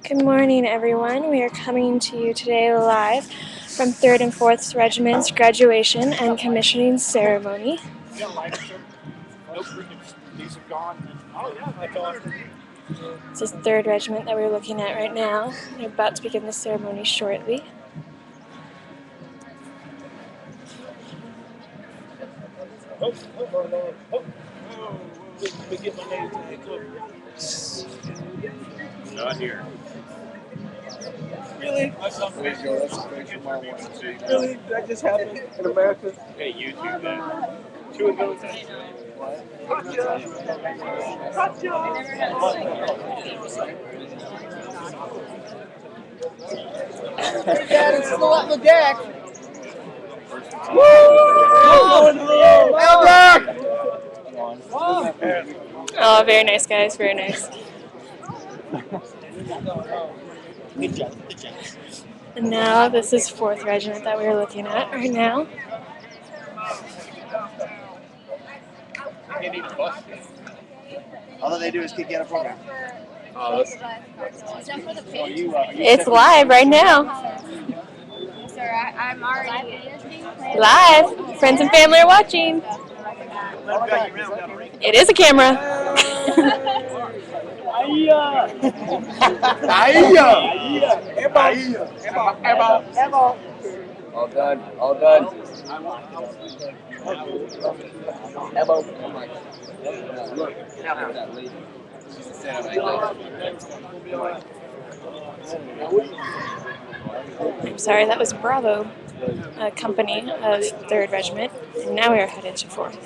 Good morning, everyone. We are coming to you today live from 3rd and 4th Regiments graduation and commissioning ceremony. This is 3rd Regiment that we're looking at right now. They're about to begin the ceremony shortly. Not here. Really? Really? That just happened in America? Hey, YouTube that. 2 ago. Dad, it's still at LDAC. LDAC! Oh, very nice, guys. Very nice. And now this is 4th Regiment that we're looking at right now. All they do is kick you out of program. It's live right now. Sir, I'm already Live. Friends and family are watching. It is a camera. All done. All done. Elbow. Look. That lady. I'm sorry, that was Bravo, a company of 3rd Regiment. And now we are headed to 4th.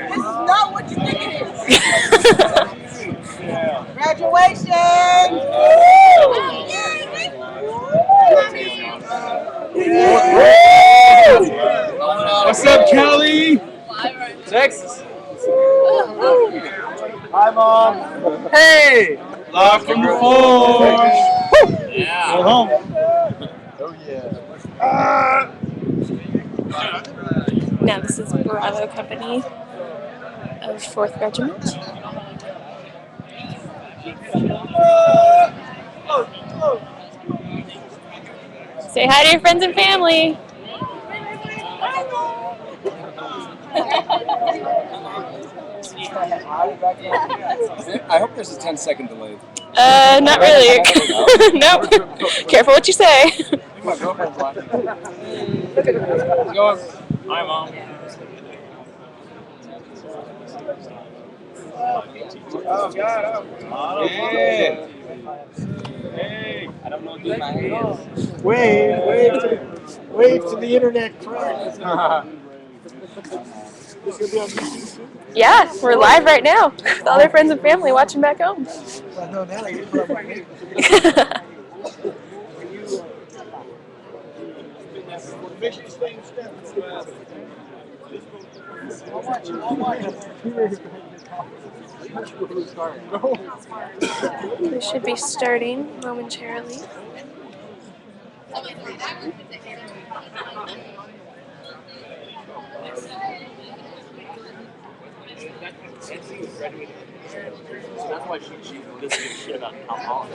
This is not what you think it is. Graduation! What's up, Kelly? Texas. Hi, Mom. Hey! Live from the forge. Yeah. Go home. Oh, yeah. Now this is Bravo Company of 4th Regiment. Say hi to your friends and family. I hope there's a 10-second delay. Not really. Nope. Careful what you say. My girlfriend's watching. Hi, Mom. Oh, God. Yeah. Hey. I don't know what my hand is. Wave to the internet crowd. Yeah, we're live right now with all their friends and family watching back home. I know now I can put up my hand. We should be starting momentarily. That's why she doesn't give a shit about how long.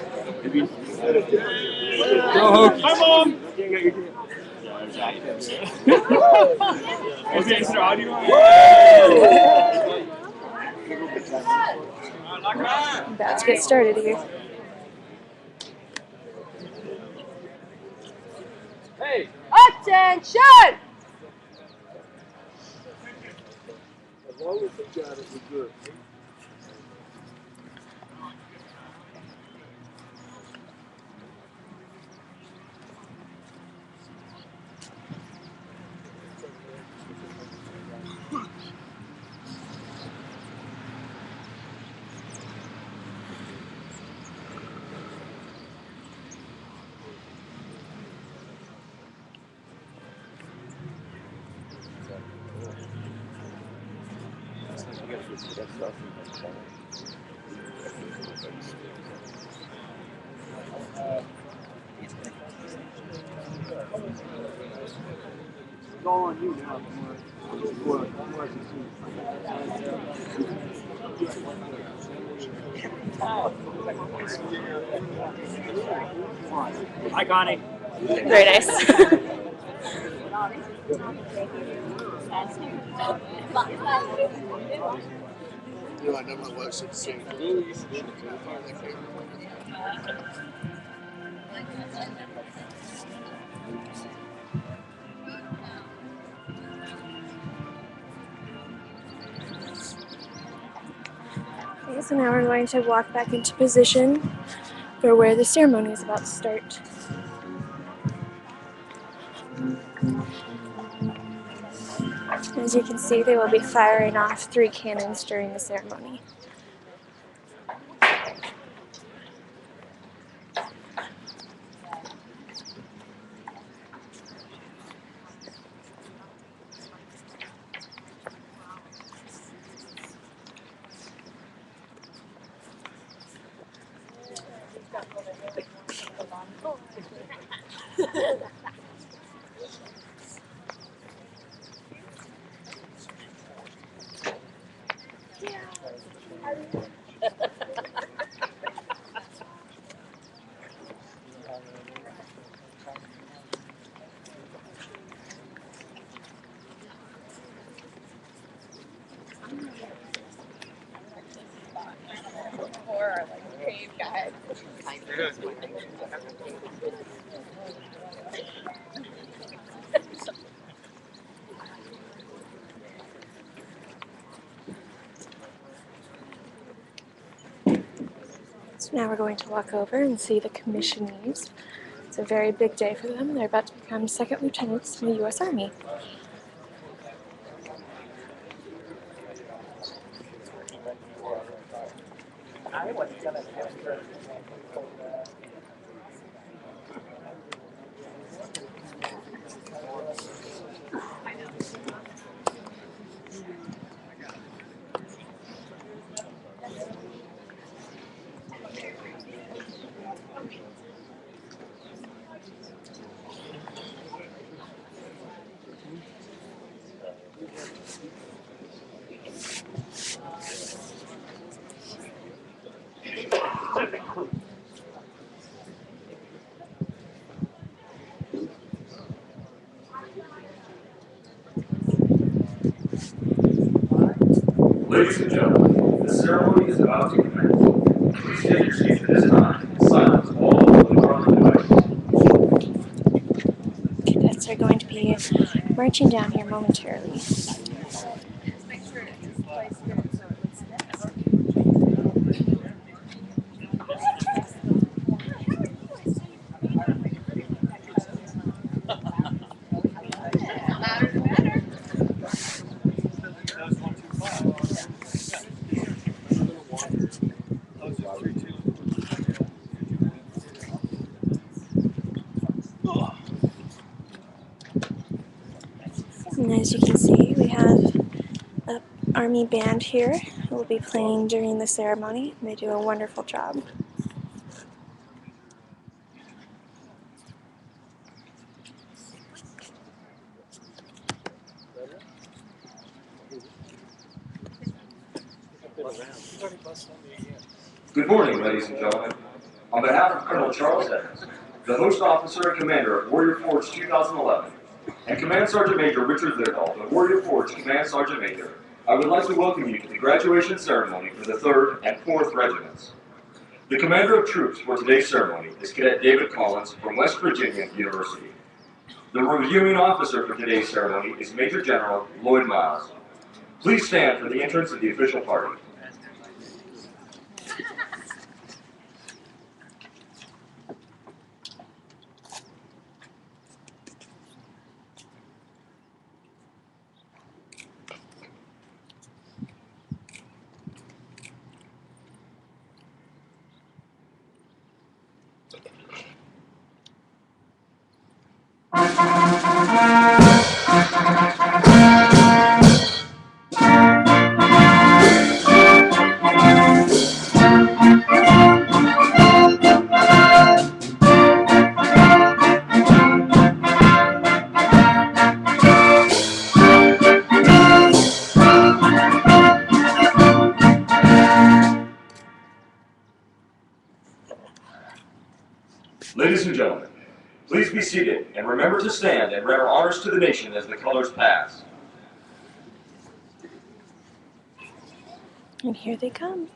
Go Hokies. Hi, Mom. Yeah, exactly. Is there audio? About to get started here. Hey. Attention! As long as we got it, we're good. It's all on you now. Hi, Connie. Very nice. You know, I know my wife said the same thing. Okay, so now we're going to walk back into position for where the ceremony is about to start. As you can see, they will be firing off 3 cannons during the ceremony. So now we're going to walk over and see the commissionees. It's a very big day for them. They're about to become second lieutenants in the U.S. Army. Ladies and gentlemen, the ceremony is about to commence. Please take your seats at this time and silence all electronic devices. Cadets are going to be marching down here momentarily. And as you can see, we have an Army band here who will be playing during the ceremony. They do a wonderful job. Good morning, ladies and gentlemen. On behalf of Colonel Charles Evans, the host officer and commander of Warrior Forge 2011, and Command Sergeant Major Richard Liddell, the Warrior Forge Command Sergeant Major, I would like to welcome you to the graduation ceremony for the 3rd and 4th Regiments. The commander of troops for today's ceremony is Cadet David Collins from West Virginia University. The reviewing officer for today's ceremony is Major General Lloyd Miles. Please stand for the entrance of the official party. Ladies and gentlemen, please be seated and remember to stand and render honors to the nation as the colors pass. And here they come.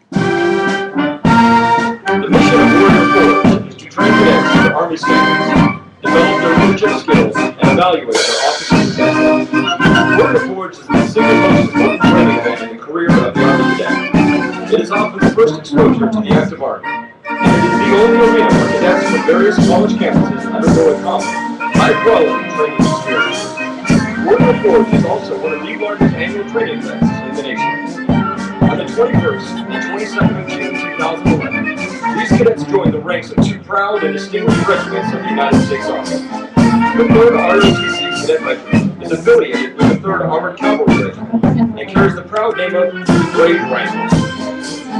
The mission of Warrior Forge is to train cadets to Army standards, develop their leadership skills, and evaluate their officer success. Warrior Forge is the single most important training event in the career of the Army cadet. It is often the first exposure to the active Army, and it is the only arena where cadets from various college campuses undergo a common, high-quality training experience. Warrior Forge is also one of the largest annual training events in the nation. On the 21st and 22nd of June 2011, these cadets joined the ranks of two proud and distinguished regiments of the United States Army. The 3rd ROTC Cadet Regiment is affiliated with the 3rd Armored Cavalry Regiment and carries the proud name of the Brave Rifles.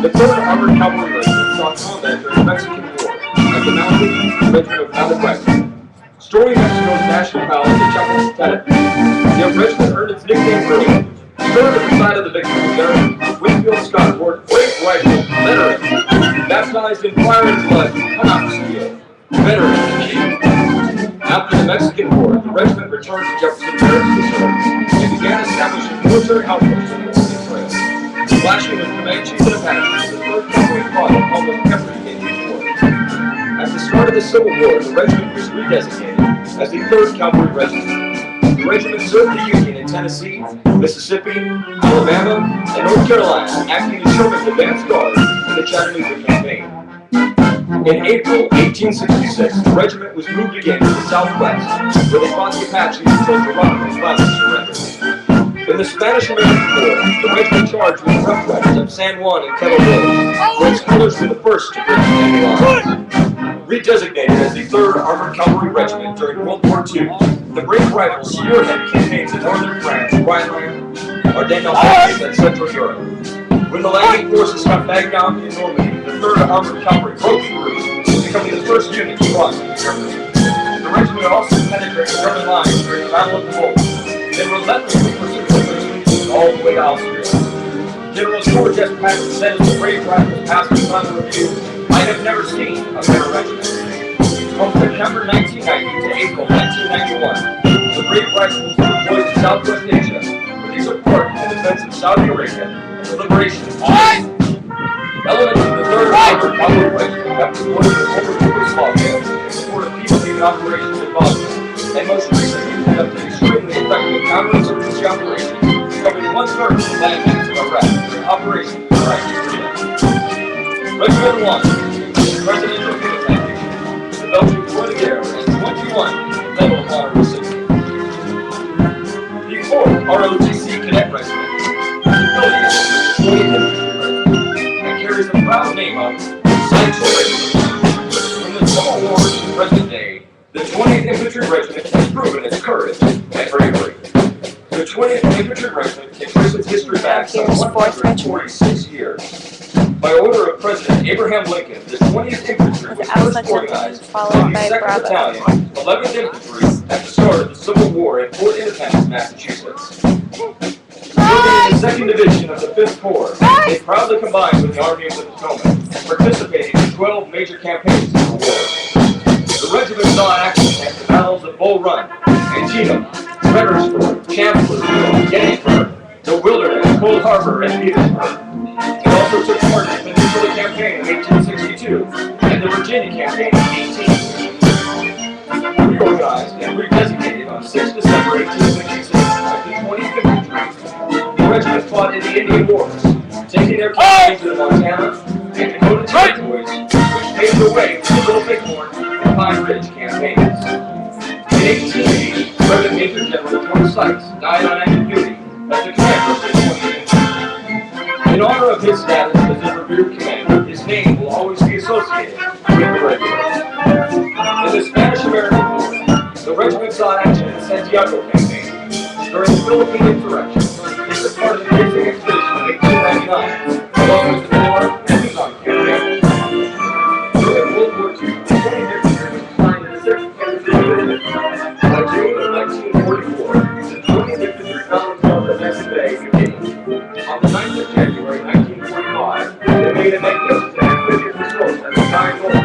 The 3rd Armored Cavalry Regiment saw combat during the Mexican War as the Mounted Regiment of Mounted Rifles. Storming Mexico's national palace at Chapultepec, the regiment earned its nickname early. Third at the side of the victory, General Winfield Scott Ward, Brave Rifle, veteran, baptized in fire and blood, cannot steal, veteran indeed. After the Mexican War, the regiment returned to Jefferson Barracks to serve and began establishing military outposts in the Oregon Trail. Clashing with Comanches and Apaches, the 3rd Cavalry fought in almost every Indian war. At the start of the Civil War, the regiment was redesignated as the 3rd Cavalry Regiment. The regiment served the Union in Tennessee, Mississippi, Alabama, and North Carolina, acting as Sherman's advance guard in the Chattanooga campaign. In April 1866, the regiment was moved again to the southwest, where they fought the Apaches until Geronimo finally surrendered. In the Spanish-American War, the regiment charged with the Rough Riders of San Juan and Kettle Hills, where its colors were the first to break enemy lines. Redesignated as the 3rd Armored Cavalry Regiment during World War II, the Brave Rifles spearheaded campaigns in northern France, Rhineland, Ardennes, and Central Europe. When the landing forces got bagged down in Normandy, the 3rd Armored Cavalry broke through, becoming the first unit to cross into Germany. The regiment also penetrated German lines during the Battle of the Bulge, and relentlessly pursued the British all the way to Austria. General George S. Patton said as the Brave Rifles passed the final review, "I have never seen a better regiment." From September 1990 to April 1991, the Brave Rifles were deployed to Southwest Asia, where they took part in the defense of Saudi Arabia and the liberation of Egypt. Elements of the 3rd Armored Cavalry Regiment have deployed to former Yugoslavia in support of peacekeeping operations in Bosnia, and most recently conducted extremely effective counterinsurgency operations covering 1/3 of the land mass of Iraq during Operation Iraqi Freedom. Regiment 1, the Presidential Unit Foundation, the Belgian Croix de Guerre, and 21 Medal of Honor recipients. The 4th ROTC Cadet Regiment is affiliated with the 20th Infantry Regiment and carries the proud name of Sideshow Regiment. From the Civil War to the present day, the 20th Infantry Regiment has proven its courage and bravery. The 20th Infantry Regiment can trace its history back some 146 years. By order of President Abraham Lincoln, the 20th Infantry was first organized in the 2nd Battalion, 11th Infantry, at the start of the Civil War in Fort Independence, Massachusetts. Serving in the 2nd Division of the 5th Corps, they proudly combined with the Army of the Potomac and participated in 12 major campaigns in the war. The regiment saw action at the battles of Bull Run, Antietam, Fredericksburg, Chancellorsville, Gettysburg, the Wilderness, Cold Harbor, and Petersburg. It also took part in the Peninsula Campaign of 1862 and the Virginia Campaign of 1860. Reorganized and redesignated on 6 December 1866 as the 20th Infantry, the regiment fought in the Indian Wars, taking their campaigns to the Montana and Dakota territories, which paved the way for the Little Bighorn and Pine Ridge campaigns. In 1880, Brevet Major General George Sykes died on active duty as the commander of the 20th Infantry. In honor of his status as a revered commander, his name will always be associated with the regiment. In the Spanish-American War, the regiment saw action in the Santiago campaign. During the Philippine insurrection, it took part in the Racing Expedition of 1899, along with the Manila and Luzon campaigns. During World War II, the 20th Infantry was assigned to the 6th Infantry Division. By June of 1944, the 20th Infantry found themselves at Hudson Bay, New Guinea. On the 9th of January 1945, they made a magnificent amphibious assault at the Giant Gulf.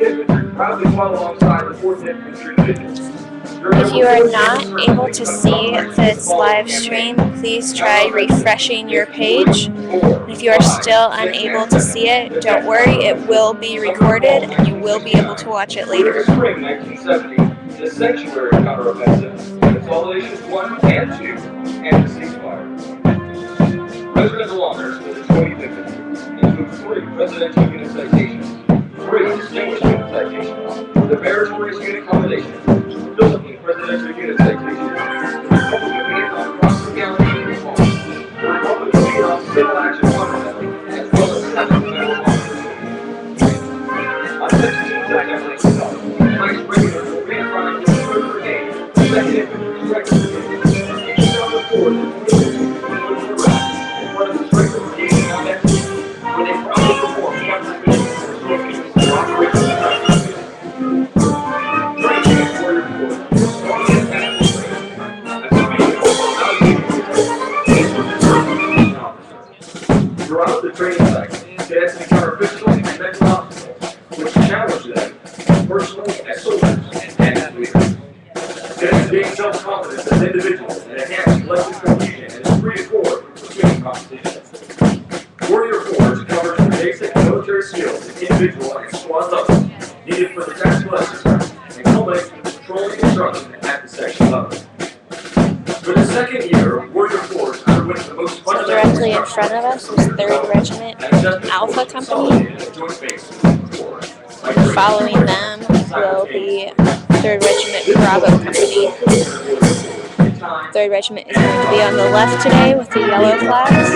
Infantry proudly fought alongside the 4th Infantry Division. If you are not able to see this live stream, please try refreshing your page. If you are still unable to see it, don't worry, it will be recorded and you will be able to watch it later. Spring 1970, the Sanctuary counteroffensive, Consolidations 1 and 2, and the ceasefire. Regimental honors for the 20th Infantry include 3 Presidential Unit Citations, 3 Distinguished Unit Citations, the Meritorious Unit Commendation, Philippine Presidential Unit Citation, the Republic of Vietnam Cross-Legality Unit Reform, the Republic of Vietnam Civil Action Honor Medal, as well as 7 Medal of Honor. On 16th September 1912, Vice Regulars will reassign to the 3rd Brigade, 2nd Infantry Regular Brigade, and 2004 to 2015 in front of the Striker Brigade in Combat Team, where they proudly performed counter-missions for Philippines for Operation Strike. Training at Warrior Force was strongly attached to training. As a vehicle for evaluating this was the first commissioned officer. Throughout the training cycle, cadets encounter physical and mental obstacles, which challenge them personally as soldiers and as leaders. Cadets gain self-confidence as individuals and enhance collective cohesion and esprit de corps between competition. Warrior Forge covers the basic military skills at individual and squad level needed for the tactical exercise and culminates with controlling instruction at the section level. For the second year, Warrior Forge underwent the most So fundamental directly in front of us is 3rd Regiment Alpha Company. Joint Base Lewis-McChord. Following them will be 3rd Regiment Bravo Company. 3rd Regiment is going to be on the left today with the yellow flags.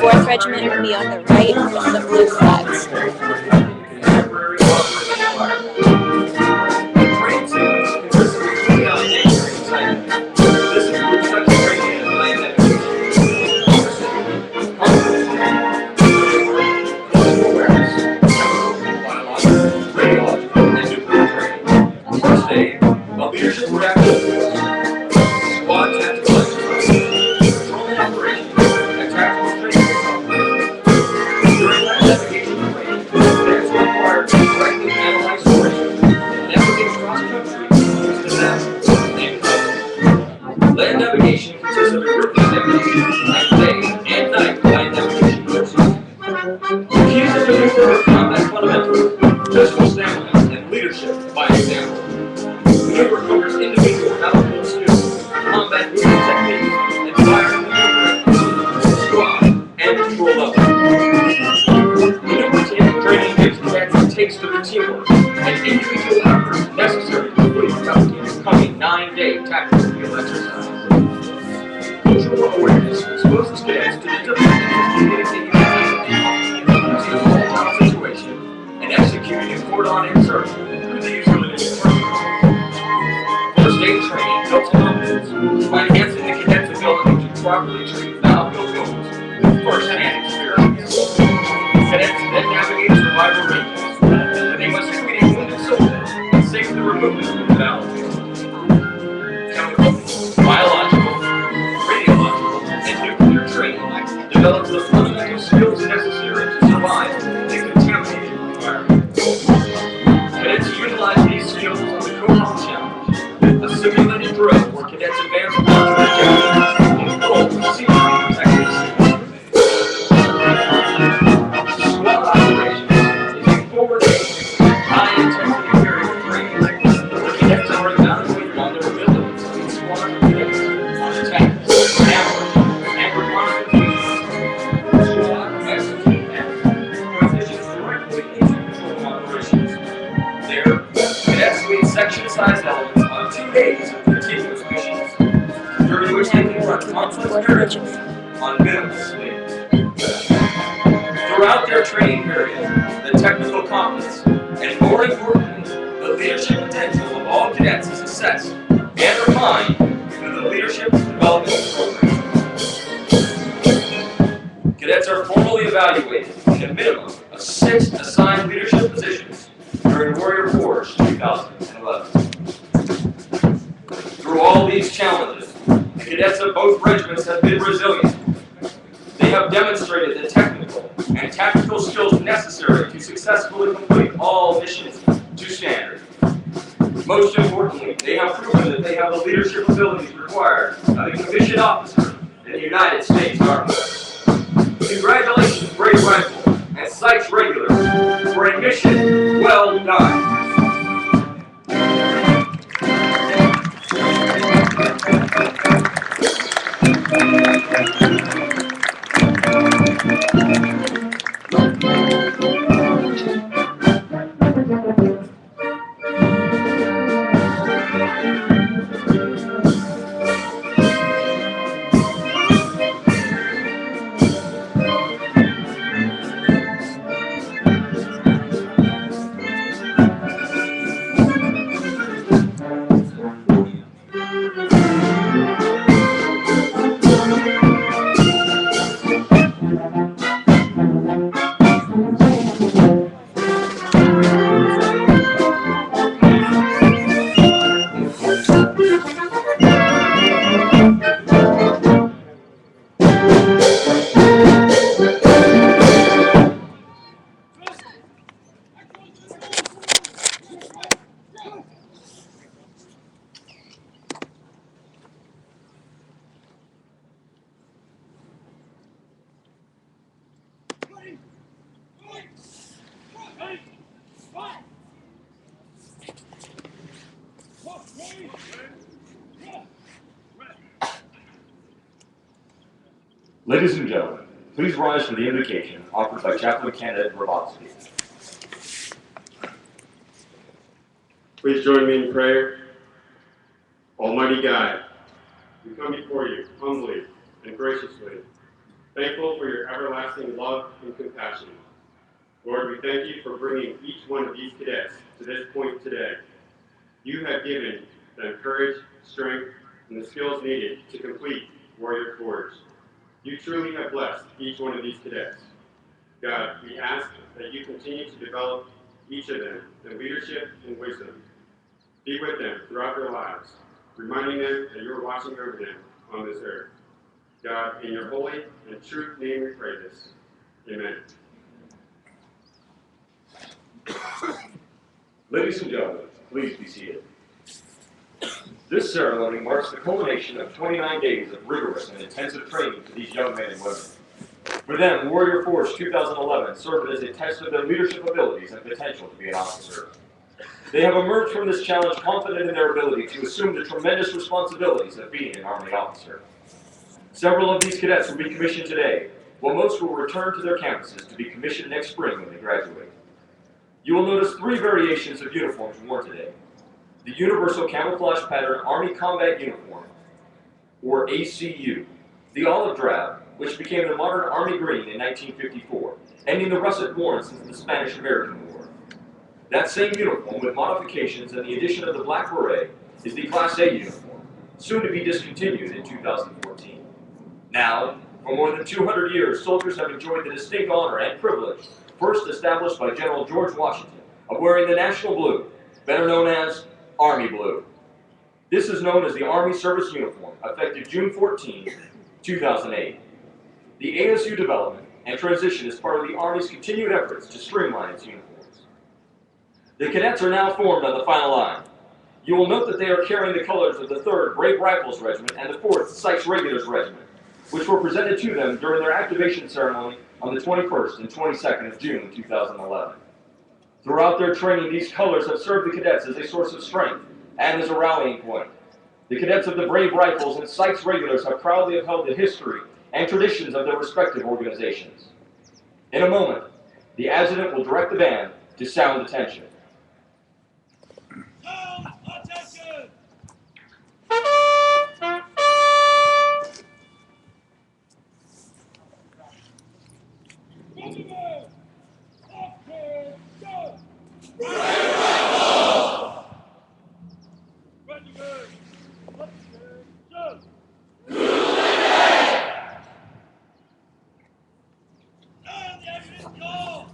4th Regiment will be on the right with the blue flags. Training sequence consists of 20 hour day training cycle. This includes such training as land navigation, physical awareness, biological, radiological, and nuclear training. First aid, a leadership reactive force, squad tactical exercises, patrolling operations, and tactical training operations. During land navigation training, cadets are required to correctly analyze sources and navigate cross-country using the map and compass. Land navigation consists of equipment navigation and day and night land navigation courses. The keys of maneuver are combat fundamentals, physical stamina, and leadership by example. Maneuver covers individual battlefield skills, combat movement techniques, and fire maneuvering, squad, and patrol level. Maneuver training gives cadets a taste of the teamwork and individual effort necessary to complete the upcoming 9-day tactical field exercise. Cultural awareness exposes cadets to the difficulties of communicating in a volatile situation and executing a cordon insertion through the use of maneuver terminals. First aid training builds confidence by enhancing the cadets' ability to properly treat battlefield goals with first-hand experience. Cadets then navigate survival ranges, where they must treat a wounded soldier and safely remove them from the battlefield. Chemical, biological, radiological, and nuclear training develops the fundamental skills necessary to survive in a contaminated environment. Cadets utilize these skills on the Cohom Challenge, a simulated drill where cadets advance onto objectives in full scenery protected sequence. Squad operations is a forward-facing, high-intensity period of training where cadets are evaluated on their abilities to lead squad units on attacks, ambush, and reconnaissance missions. Squad execute and transitions directly into control operations. There, cadets lead section-sized elements on 2 days of continuous missions, during which they confront complex areas on minimal sleep. Throughout their training period, the technical competence, and more importantly, the leadership potential of all cadets is assessed and refined through the Leadership Development Program. Cadets are formally evaluated in a minimum of 6 assigned leadership positions during Warrior Forge 2011. Through all these challenges, the cadets of both regiments have been resilient. They have demonstrated the technical and tactical skills necessary to successfully complete all missions Most importantly, they have proven that they have the leadership abilities required by the commissioned officer in the United States Army. Congratulations, Brave Rifle and Sykes Regular, for a mission well done. Ladies and gentlemen, please rise for the invocation offered by Chaplain Candidate Robotsky. Please join me in prayer. Almighty God, we come before you humbly and graciously, thankful for your everlasting love and compassion. Lord, we thank you for bringing each one of these cadets to this point today. You have given them courage, strength, and the skills needed to complete Warrior Forge. You truly have blessed each one of these cadets. God, we ask that you continue to develop each of them in leadership and wisdom. Be with them throughout their lives, reminding them that you are watching over them on this earth. God, in your holy and true name we pray this. Amen. Ladies and gentlemen, please be seated. This ceremony marks the culmination of 29 days of rigorous and intensive training for these young men and women. For them, Warrior Forge 2011 served as a test of their leadership abilities and potential to be an officer. They have emerged from this challenge confident in their ability to assume the tremendous responsibilities of being an Army officer. Several of these cadets will be commissioned today, while most will return to their campuses to be commissioned next spring when they graduate. You will notice 3 variations of uniforms worn today. The Universal Camouflage Pattern Army Combat Uniform, or ACU, the olive drab, which became the modern Army green in 1954, ending the russet worn since the Spanish-American War. That same uniform, with modifications and the addition of the black beret, is the Class A uniform, soon to be discontinued in 2014. Now, for more than 200 years, soldiers have enjoyed the distinct honor and privilege, first established by General George Washington, of wearing the national blue, better known as Army Blue. This is known as the Army Service Uniform, effective June 14, 2008. The ASU development and transition is part of the Army's continued efforts to streamline its uniforms. The cadets are now formed on the final line. You will note that they are carrying the colors of the 3rd Brave Rifles Regiment and the 4th Sykes Regulars Regiment, which were presented to them during their activation ceremony on the 21st and 22nd of June 2011. Throughout their training, these colors have served the cadets as a source of strength and as a rallying point. The cadets of the Brave Rifles and Sykes Regulars have proudly upheld the history and traditions of their respective organizations. In a moment, the adjutant will direct the band to sound attention. Sound attention! Regiment! Upward, go! Regiment! Upward, go! Sound the exit call!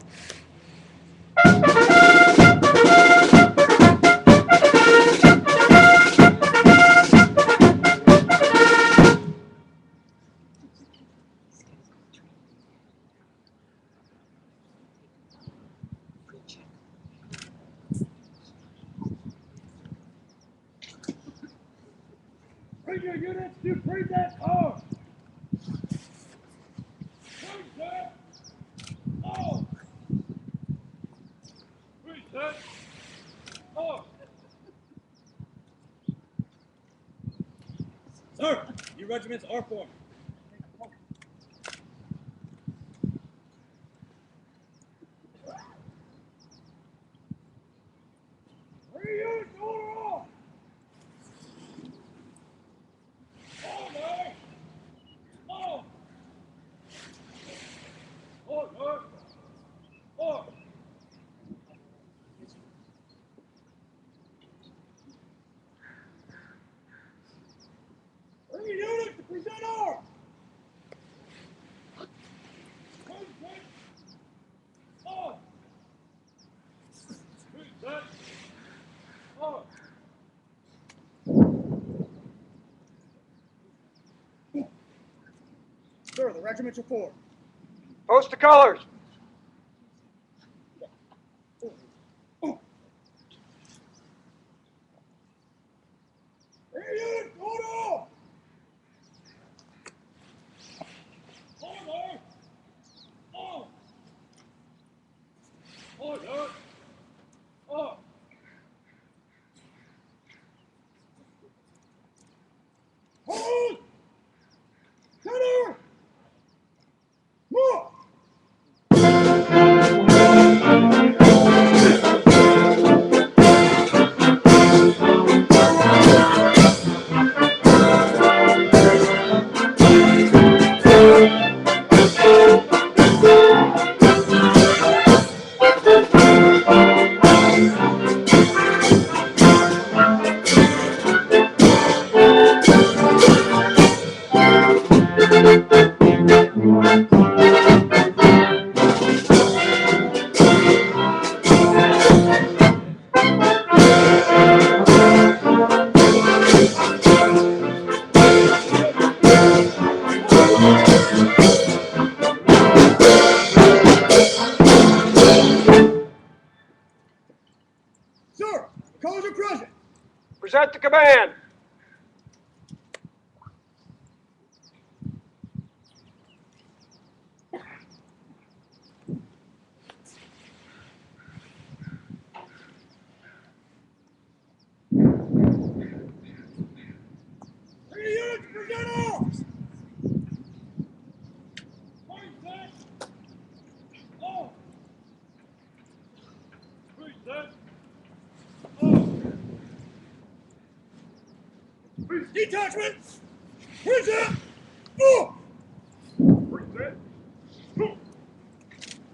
your units to present arms. Present arms. Present arms. Sir, your regiments are formed. Three units order off. Order. Off. Order. Off. Three units to present arms. Present arms. Present arms. Sir, the regiments are formed. Post the colors. Three units, order off. Order. Off. Order. Off. Hold. Center. Move. Sir, the colors are present. Present the command. Three units, present arms. Present arms. Present arms. Detachment. Present arms. Present.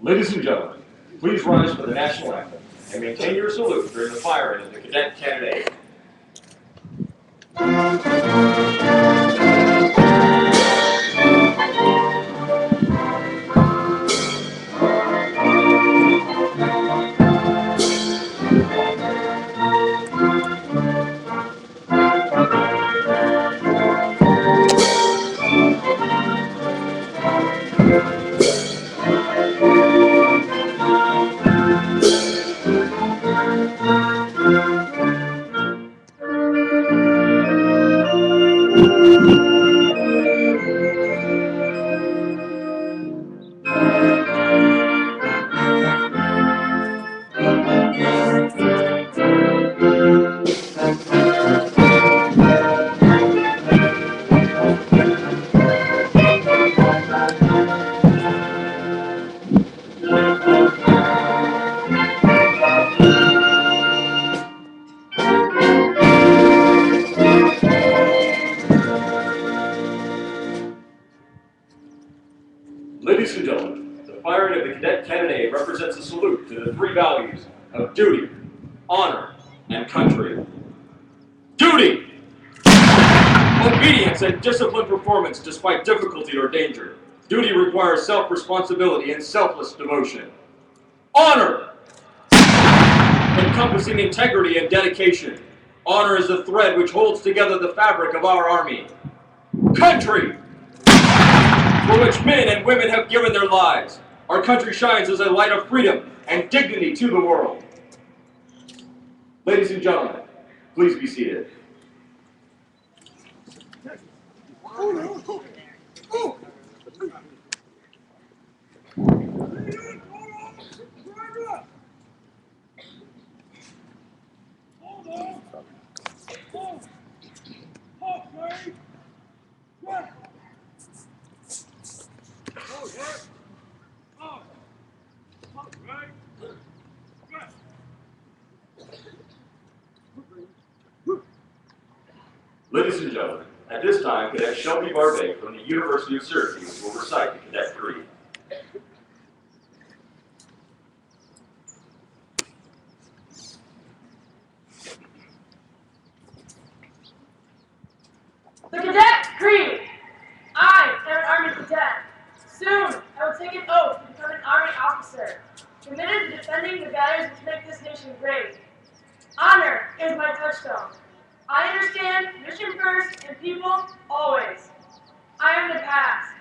Ladies and gentlemen, please rise for the national anthem and maintain your salute during the firing of the cadet cannonade. Ladies and gentlemen, the firing of the cadet cannonade represents a salute to the three values of duty, honor, and country. Duty! Obedience and disciplined performance despite difficulty or danger. Duty requires self-responsibility and selfless devotion. Honor! Encompassing integrity and dedication. Honor is the thread which holds together the fabric of our army. Country! For which men and women have given their lives. Our country shines as a light of freedom and dignity to the world. Ladies and gentlemen, please be seated. Ladies and gentlemen, at this time, Cadet Shelby Barbe from the University of Syracuse will recite the Cadet Creed. The Cadet Creed. I am an Army cadet. Soon, I will take an oath to become an Army officer, committed to defending the values which make this nation great. Honor is my touchstone. I understand mission first and people always. I am the past,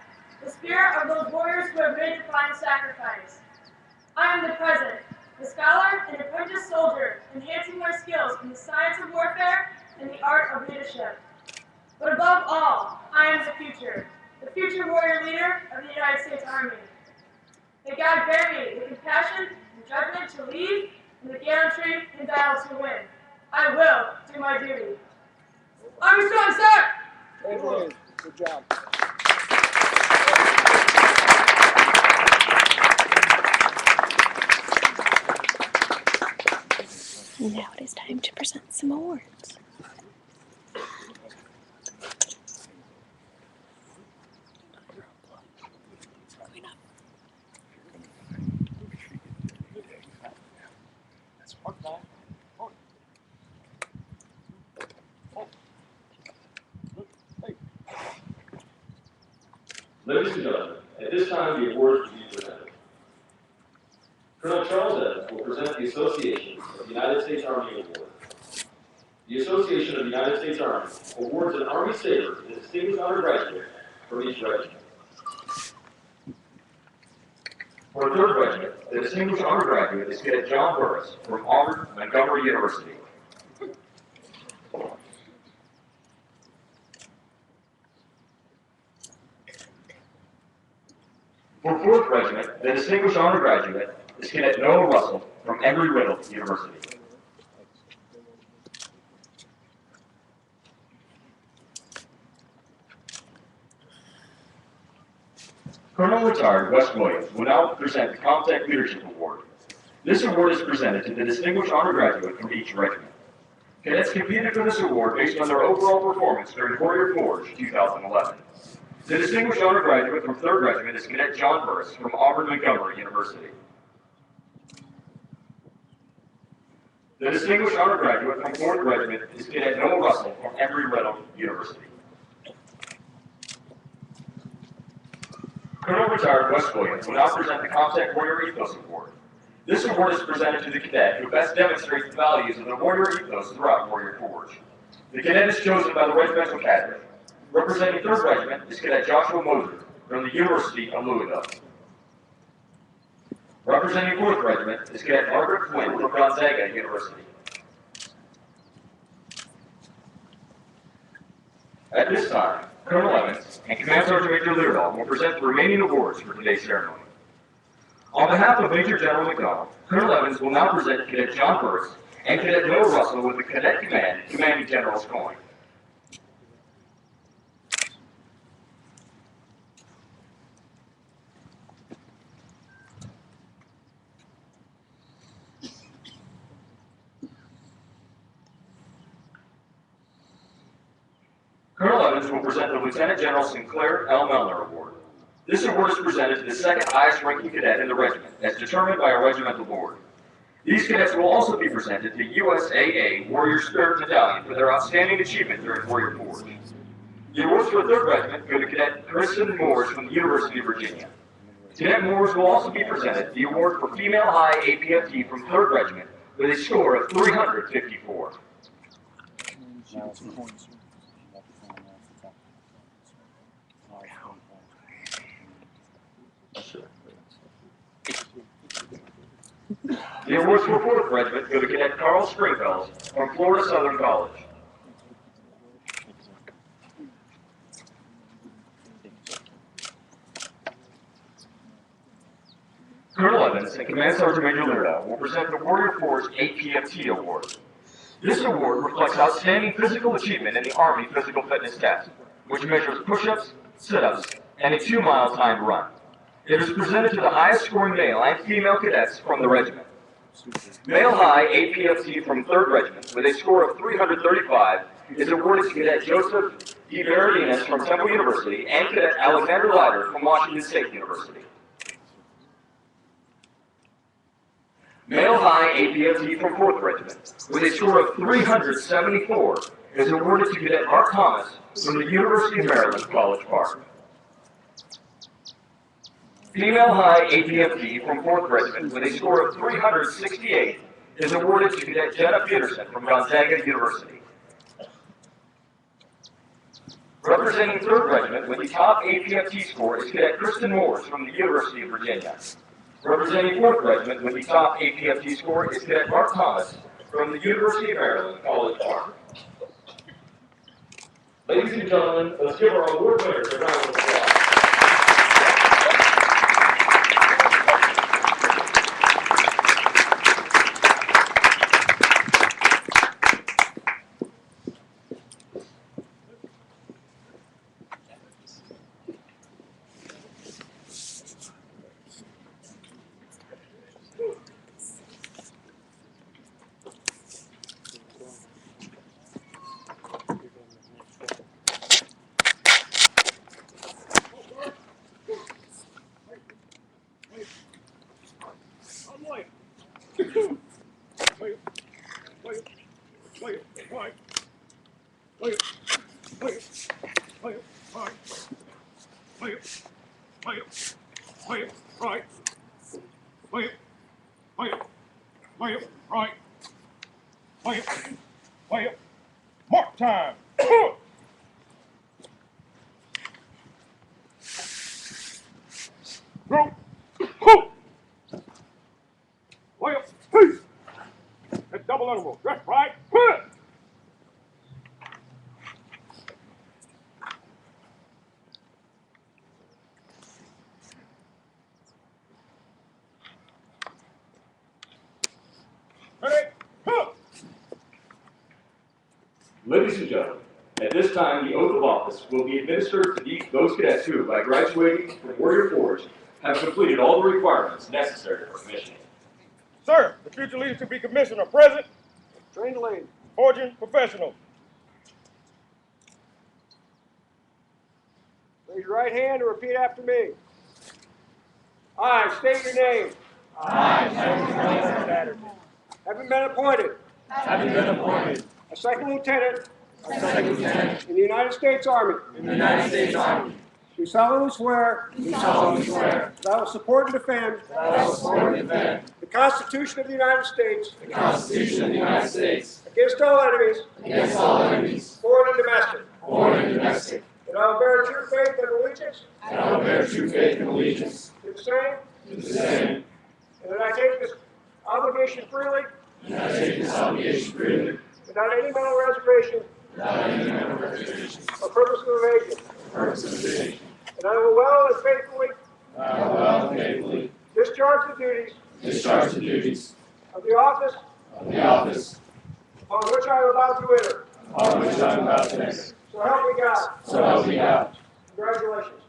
the spirit of those warriors who have made the final sacrifice. I am the present, the scholar and apprentice soldier, enhancing my skills in the science of warfare and the art of leadership. But above all, I am the future warrior leader of the United States Army. May God bear me the compassion and judgment to lead and the gallantry in battle to win. I will do my duty. Army strong, sir! Good job. Now it is time to present some awards. Ladies and gentlemen, at this time the awards will be presented. Colonel Charles Evans will present the Association of the United States Army Award. The Association of the United States Army awards an Army Saber to the distinguished honor graduate from each regiment. For the 3rd Regiment, the distinguished honor graduate is Cadet John Burris from Auburn Montgomery University. For 4th Regiment, the distinguished honor graduate is Cadet Noah Russell from Embry-Riddle University. Colonel Retired Wes Williams will now present the Comtech Leadership Award. This award is presented to the distinguished honor graduate from each regiment. Cadets competed for this award based on their overall performance during Warrior Forge 2011. The distinguished honor graduate from 3rd Regiment is Cadet John Burris from Auburn Montgomery University. The distinguished honor graduate from 4th Regiment is Cadet Noah Russell from Embry-Riddle University. Colonel Retired Wes Williams will now present the Comtech Warrior Ethos Award. This award is presented to the cadet who best demonstrates the values of the warrior ethos throughout Warrior Forge. The cadet is chosen by the Regimental Cabinet. Representing 3rd Regiment is Cadet Joshua Moser from the University of Louisville. Representing 4th Regiment is Cadet Margaret Flynn from Gonzaga University. At this time, Colonel Evans and Command Sergeant Major Leardahl will present the remaining awards for today's ceremony. On behalf of Major General McDonald, Colonel Evans will now present Cadet John Burris and Cadet Noah Russell with the Cadet Command Commanding General's Coin. Colonel Evans will present the Lieutenant General Sinclair L. Mellor Award. This award is presented to the 2nd highest ranking cadet in the regiment, as determined by a regimental board. These cadets will also be presented to USAA Warrior Spirit Medallion for their outstanding achievement during Warrior Forge. The awards for the 3rd Regiment go to Cadet Kristen Moores from the University of Virginia. Cadet Moores will also be presented the award for Female High APFT from 3rd Regiment with a score of 354. The awards for 4th Regiment go to Cadet Carl Springfells from Florida Southern College. Evans and Command Sergeant Major Lerda will present the Warrior Forge APFT Award. This award reflects outstanding physical achievement in the Army Physical Fitness Test, which measures push-ups, sit-ups, and a 2-mile timed run. It is presented to the highest scoring male and female cadets from the regiment. Male high APFT from 3rd Regiment with a score of 335 is awarded to Cadet Joseph D. Berardinez from Temple University and Cadet Alexander Leiter from Washington State University. Male high APFT from 4th Regiment with a score of 374 is awarded to Cadet Mark Thomas from the University of Maryland, College Park. Female high APFT from 4th Regiment with a score of 368 is awarded to Cadet Jenna Peterson from Gonzaga University. Representing 3rd Regiment with the top APFT score is Cadet Kristen Moores from the University of Virginia. Representing 4th Regiment with the top APFT score is Cadet Mark Thomas from the University of Maryland, College Park. Ladies and gentlemen, let's give our award winners a round of applause. Mark time. Go. Well, that's double animal. That's right. Ready? Ladies and gentlemen, at this time, the oath of office will be administered to those cadets who, by graduating from Warrior Forge, have completed all the requirements necessary for commissioning. Sir, the future leaders to be commissioned are present. Train to lead. Forging professional. Raise your right hand and repeat after me. I state your name. Having been appointed. A second lieutenant. In the United States Army. Do solemnly swear. That I will support and defend. The Constitution of the United States. Against all enemies. Foreign and domestic. That I will bear true faith and allegiance. To the same. And that I take this obligation freely. Without any mental reservation. Or purpose of evasion. And I will well and faithfully. Discharge the duties. Of the office. Upon which I am about to enter. So help me God. Congratulations.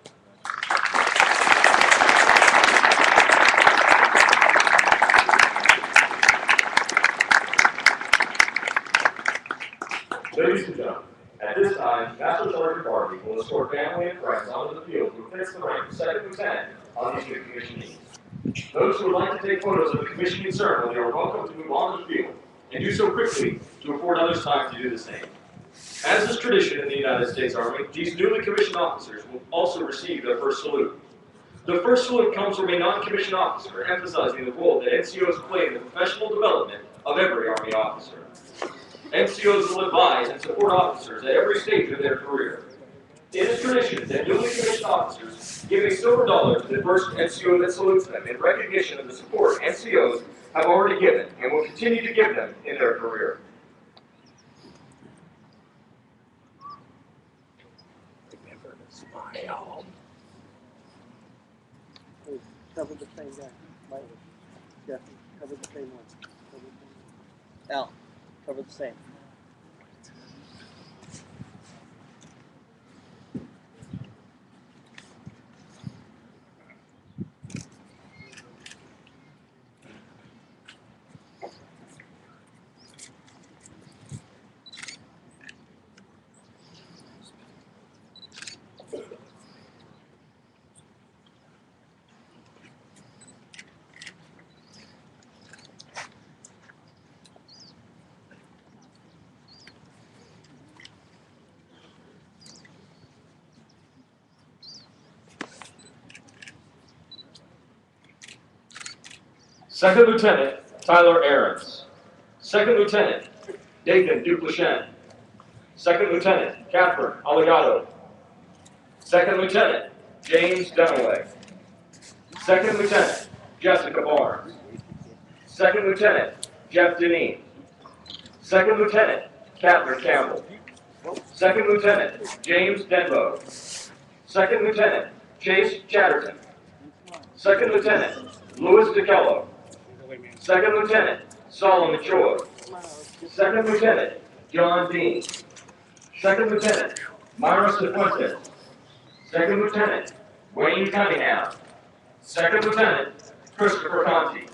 Ladies and gentlemen, at this time, Master Sergeant Barbie will escort family and friends onto the field to fix the rank of 2nd Lieutenant on these new commissionees. Those who would like to take photos of the commissioning ceremony are welcome to move on to the field, and do so quickly to afford others time to do the same. As is tradition in the United States Army, these newly commissioned officers will also receive their first salute. The first salute comes from a non-commissioned officer, emphasizing the role that NCOs play in the professional development of every Army officer. NCOs will advise and support officers at every stage of their career. It is tradition that newly commissioned officers give a silver dollar to the first NCO that salutes them in recognition of the support NCOs have already given and will continue to give them in their career. Remember to smile. Cover the same guy. Jeff, cover the same one. Al, cover the same. Second Lieutenant Tyler Aarons. Second Lieutenant Dathan Dupleshin. Second Lieutenant Catherine Allegado. Second Lieutenant James Dunaway. Second Lieutenant Jessica Barnes. Second Lieutenant Jeff Deneen. Second Lieutenant Catherine Campbell. Second Lieutenant James Denbo. Second Lieutenant Chase Chatterton. Second Lieutenant Louis DeKello. Second Lieutenant Solomon Choi. Second Lieutenant John Dean. Second Lieutenant Myra Cifuentes. Second Lieutenant Wayne Cunningham. Second Lieutenant Christopher Conti.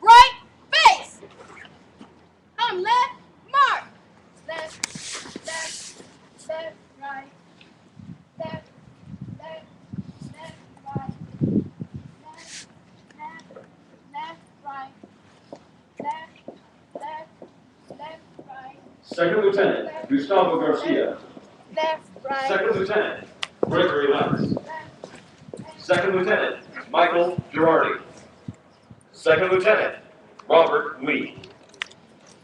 Right face. I'm left, mark. Left, left, left, right. Left, left, left, right. Left, left, left, right. Left, left, left, right. Second Lieutenant Gustavo Garcia. Left, right. Second Lieutenant Gregory Lentz. Left, left. Second Lieutenant Michael Girardi. Second Lieutenant Robert Lee.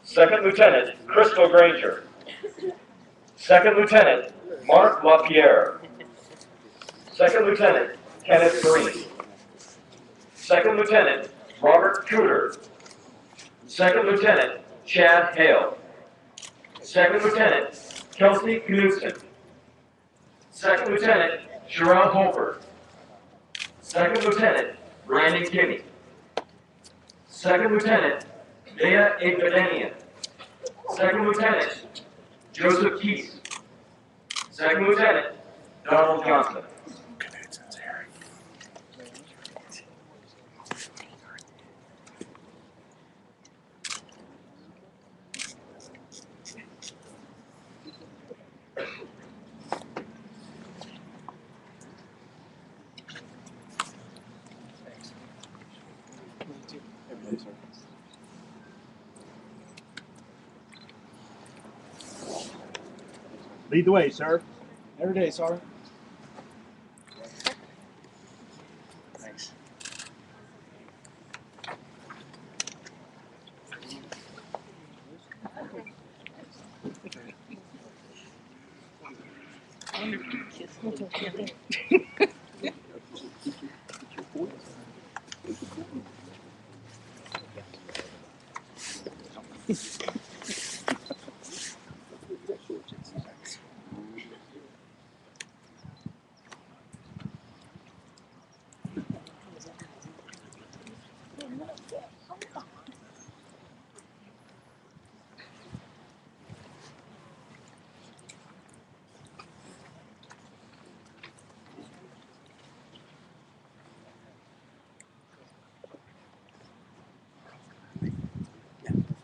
Second Lieutenant Crystal Granger. Second Lieutenant Mark LaPierre. Second Lieutenant Kenneth Green. Second Lieutenant Robert Cooter. Second Lieutenant Chad Hale. Second Lieutenant Kelsey Knudsen. Second Lieutenant Sherelle Holford. Second Lieutenant Brandon Kinney. Second Lieutenant Leah Igbedenian. Second Lieutenant Joseph Keese. Second Lieutenant Donald Johnson. Lead the way, sir. Every day, Sergeant. Thanks.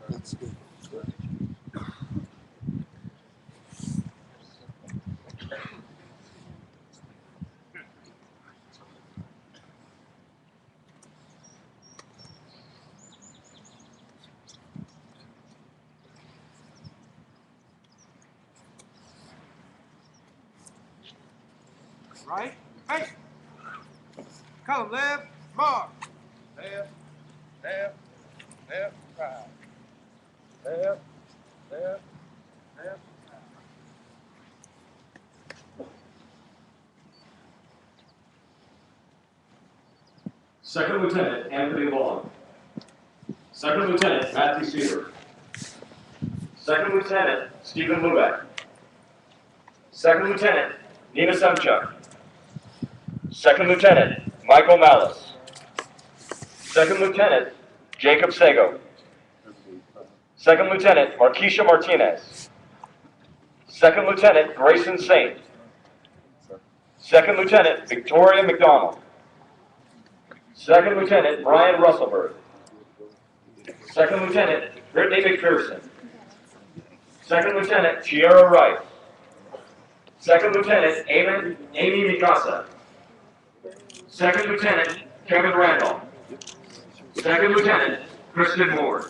That's good. Right. Hey. Come left. Mark. Left. Left. Left. Right. Left. Left. Left. Second Lieutenant Anthony Long. Second Lieutenant Matthew Seaver. Second Lieutenant Stephen Lubeck. Second Lieutenant Nina Semchuk. Second Lieutenant Michael Malice. Second Lieutenant Jacob Sago. Second Lieutenant Marquisha Martinez. Second Lieutenant Grayson Saint. Second Lieutenant Victoria McDonald. Second Lieutenant Brian Russellberg. Second Lieutenant Brittany McPherson. Second Lieutenant Chiara Wright. Second Lieutenant Amy Mikasa. Second Lieutenant Kevin Randolph. Second Lieutenant Kristen Moore.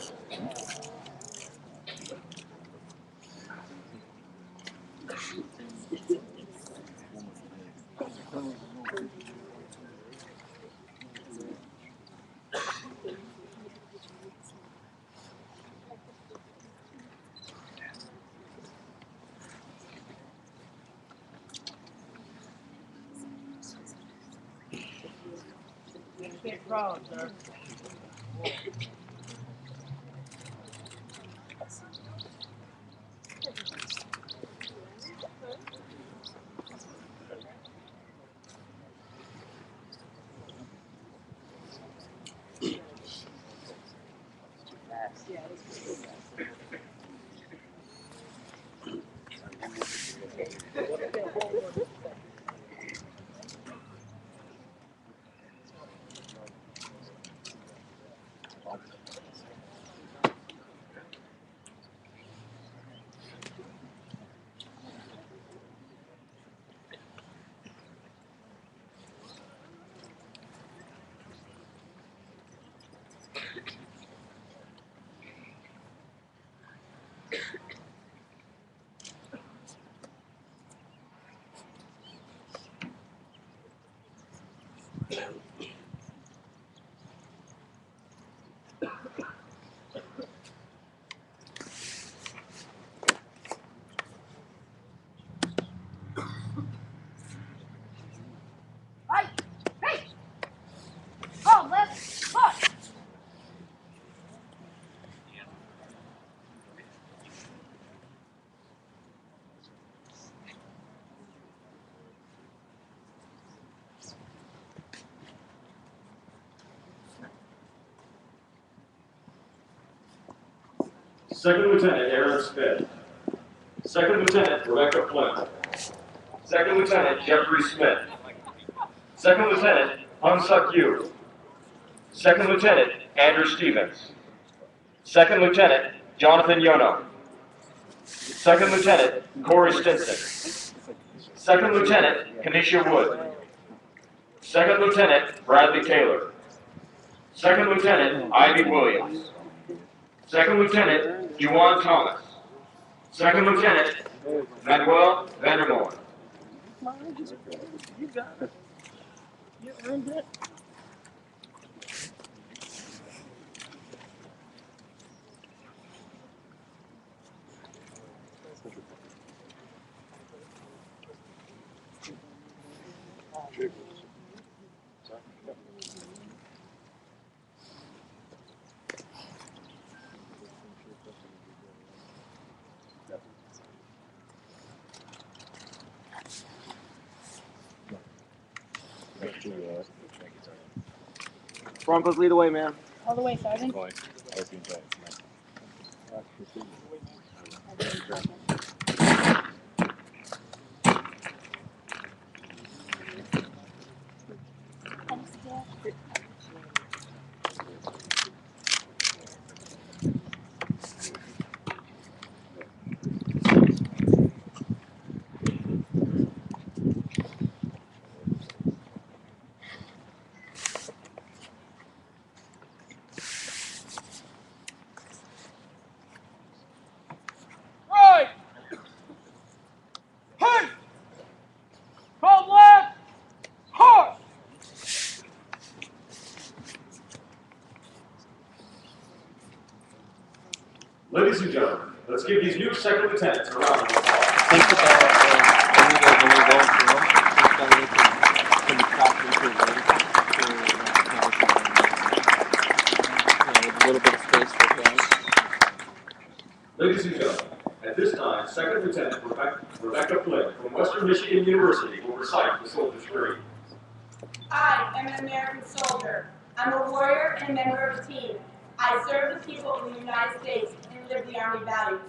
Second Lieutenant Aaron Smith. Second Lieutenant Rebecca Flynn. Second Lieutenant Jeffrey Smith. Second Lieutenant Hung Suk Yu. Second Lieutenant Andrew Stevens. Second Lieutenant Jonathan Yono. Second Lieutenant Corey Stinson. Second Lieutenant Kenesha Wood. Second Lieutenant Bradley Taylor. Second Lieutenant Ivy Williams. Second Lieutenant Juwan Thomas. Second Lieutenant Manuel Vandermoen. You got it. You earned it. Broncos lead away, man. All the way, Sergeant. Right! Hey! Call left! Hard! Ladies and gentlemen, let's give these new second lieutenants a round of applause. Think about when you go through them, think that you can craft into a with a little bit of space for hands. Ladies and gentlemen, at this time, Second Lieutenant Rebecca Flynn from Western Michigan University will recite the Soldier's Creed. I am an American soldier. I'm a warrior and a member of a team. I serve the people of the United States and live the Army values.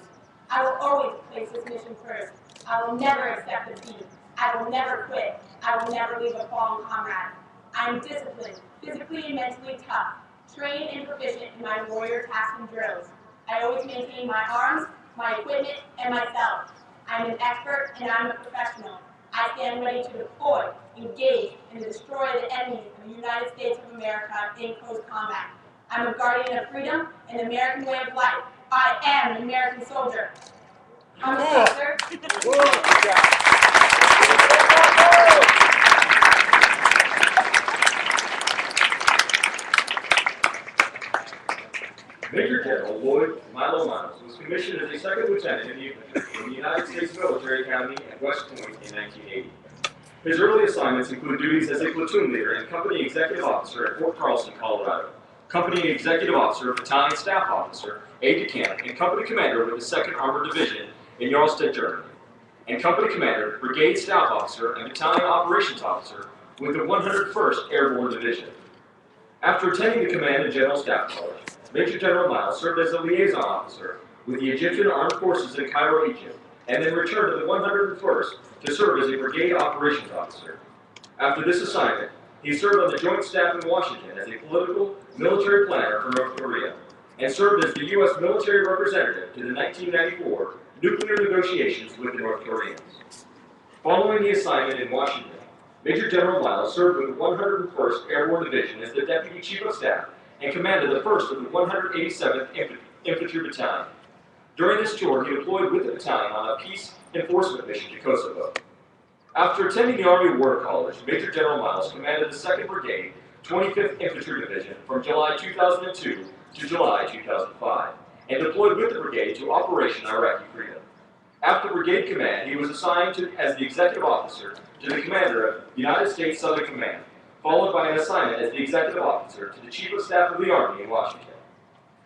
I will always place this mission first. I will never accept defeat. I will never quit. I will never leave a fallen comrade. I am disciplined, physically and mentally tough, trained and proficient in my warrior tasks and drills. I always maintain my arms, my equipment, and myself. I'm an expert and I'm a professional. I stand ready to deploy, engage, and destroy the enemies of the United States of America in close combat. I'm a guardian of freedom and the American way of life. I am an American soldier. I'm a soldier. Major General Lloyd Milo Miles was commissioned as a second lieutenant in the United States Military Academy at West Point in 1980. His early assignments include duties as a platoon leader and company executive officer at Fort Carlson, Colorado, company executive officer, battalion staff officer, aide-de-camp, and company commander with the 2nd Armored Division in Jarlstedt, Germany, and company commander, brigade staff officer, and battalion operations officer with the 101st Airborne Division. After attending the Command and General Staff College, Major General Miles served as a liaison officer with the Egyptian Armed Forces in Cairo, Egypt, and then returned to the 101st to serve as a brigade operations officer. After this assignment, he served on the Joint Staff in Washington as a political military planner for North Korea, and served as the U.S. military representative to the 1994 nuclear negotiations with the North Koreans. Following the assignment in Washington, Major General Miles served with the 101st Airborne Division as the Deputy Chief of Staff and commanded the 1st of the 187th Infantry Battalion. During this tour, he deployed with the battalion on a peace enforcement mission to Kosovo. After attending the Army War College, Major General Miles commanded the 2nd Brigade, 25th Infantry Division from July 2002 to July 2005, and deployed with the brigade to Operation Iraqi Freedom. After brigade command, he was assigned as the executive officer to the commander of United States Southern Command, followed by an assignment as the executive officer to the Chief of Staff of the Army in Washington.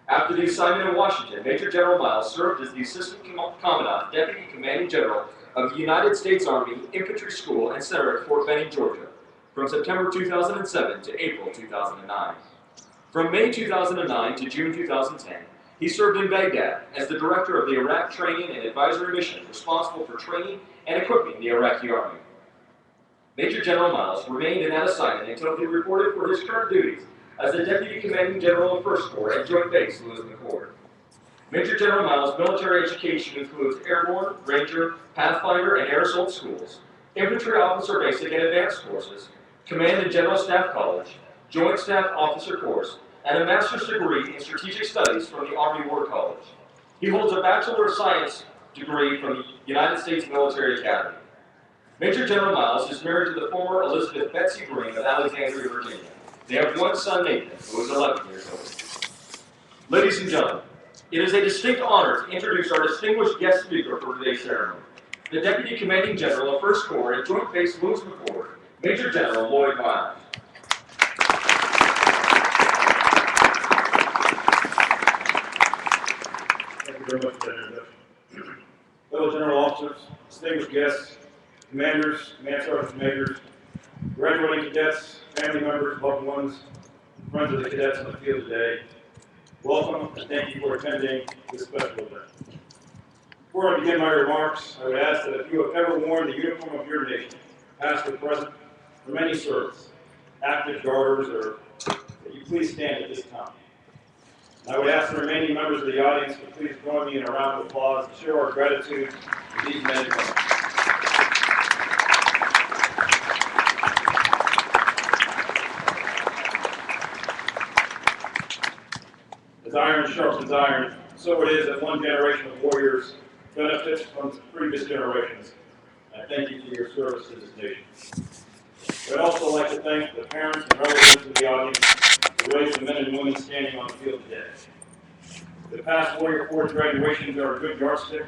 After the assignment in Washington, Major General Miles served as the Assistant Commandant, Deputy Commanding General of the United States Army Infantry School and Center at Fort Benning, Georgia, from September 2007 to April 2009. From May 2009 to June 2010, He served in Baghdad as the director of the Iraq Training and Advisory Mission, responsible for training and equipping the Iraqi Army. Major General Miles remained in that assignment until he reported for his current duties as the Deputy Commanding General of 1st Corps at Joint Base Lewis-McChord. Major General Miles' military education includes airborne, ranger, pathfinder, and air assault schools, infantry officer basic and advanced courses, command and general staff college, joint staff officer course, and a master's degree in strategic studies from the Army War College. He holds a Bachelor of Science degree from the United States Military Academy. Major General Miles is married to the former Elizabeth Betsy Green of Alexandria, Virginia. They have one son, Nathan, who is 11 years old. Ladies and gentlemen, it is a distinct honor to introduce our distinguished guest speaker for today's ceremony, the Deputy Commanding General of 1st Corps at Joint Base Lewis-McChord, Major General Lloyd Miles. Thank you very much for that introduction. Fellow general officers, distinguished guests, commanders, command sergeants, majors, graduating cadets, family members, loved ones, friends of the cadets on the field today, welcome and thank you for attending this special event. Before I begin my remarks, I would ask that if you have ever worn the uniform of your nation, past or present, from any service, active guarders, or that you please stand at this time. I would ask the remaining members of the audience to please join me in a round of applause to show our gratitude to these men and women. As iron sharpens iron, so it is that one generation of warriors benefits from previous generations. I thank you for your service to this nation. I'd also like to thank the parents and relatives of the audience who raised the men and women standing on the field today. The past Warrior Forge graduations are a good yardstick.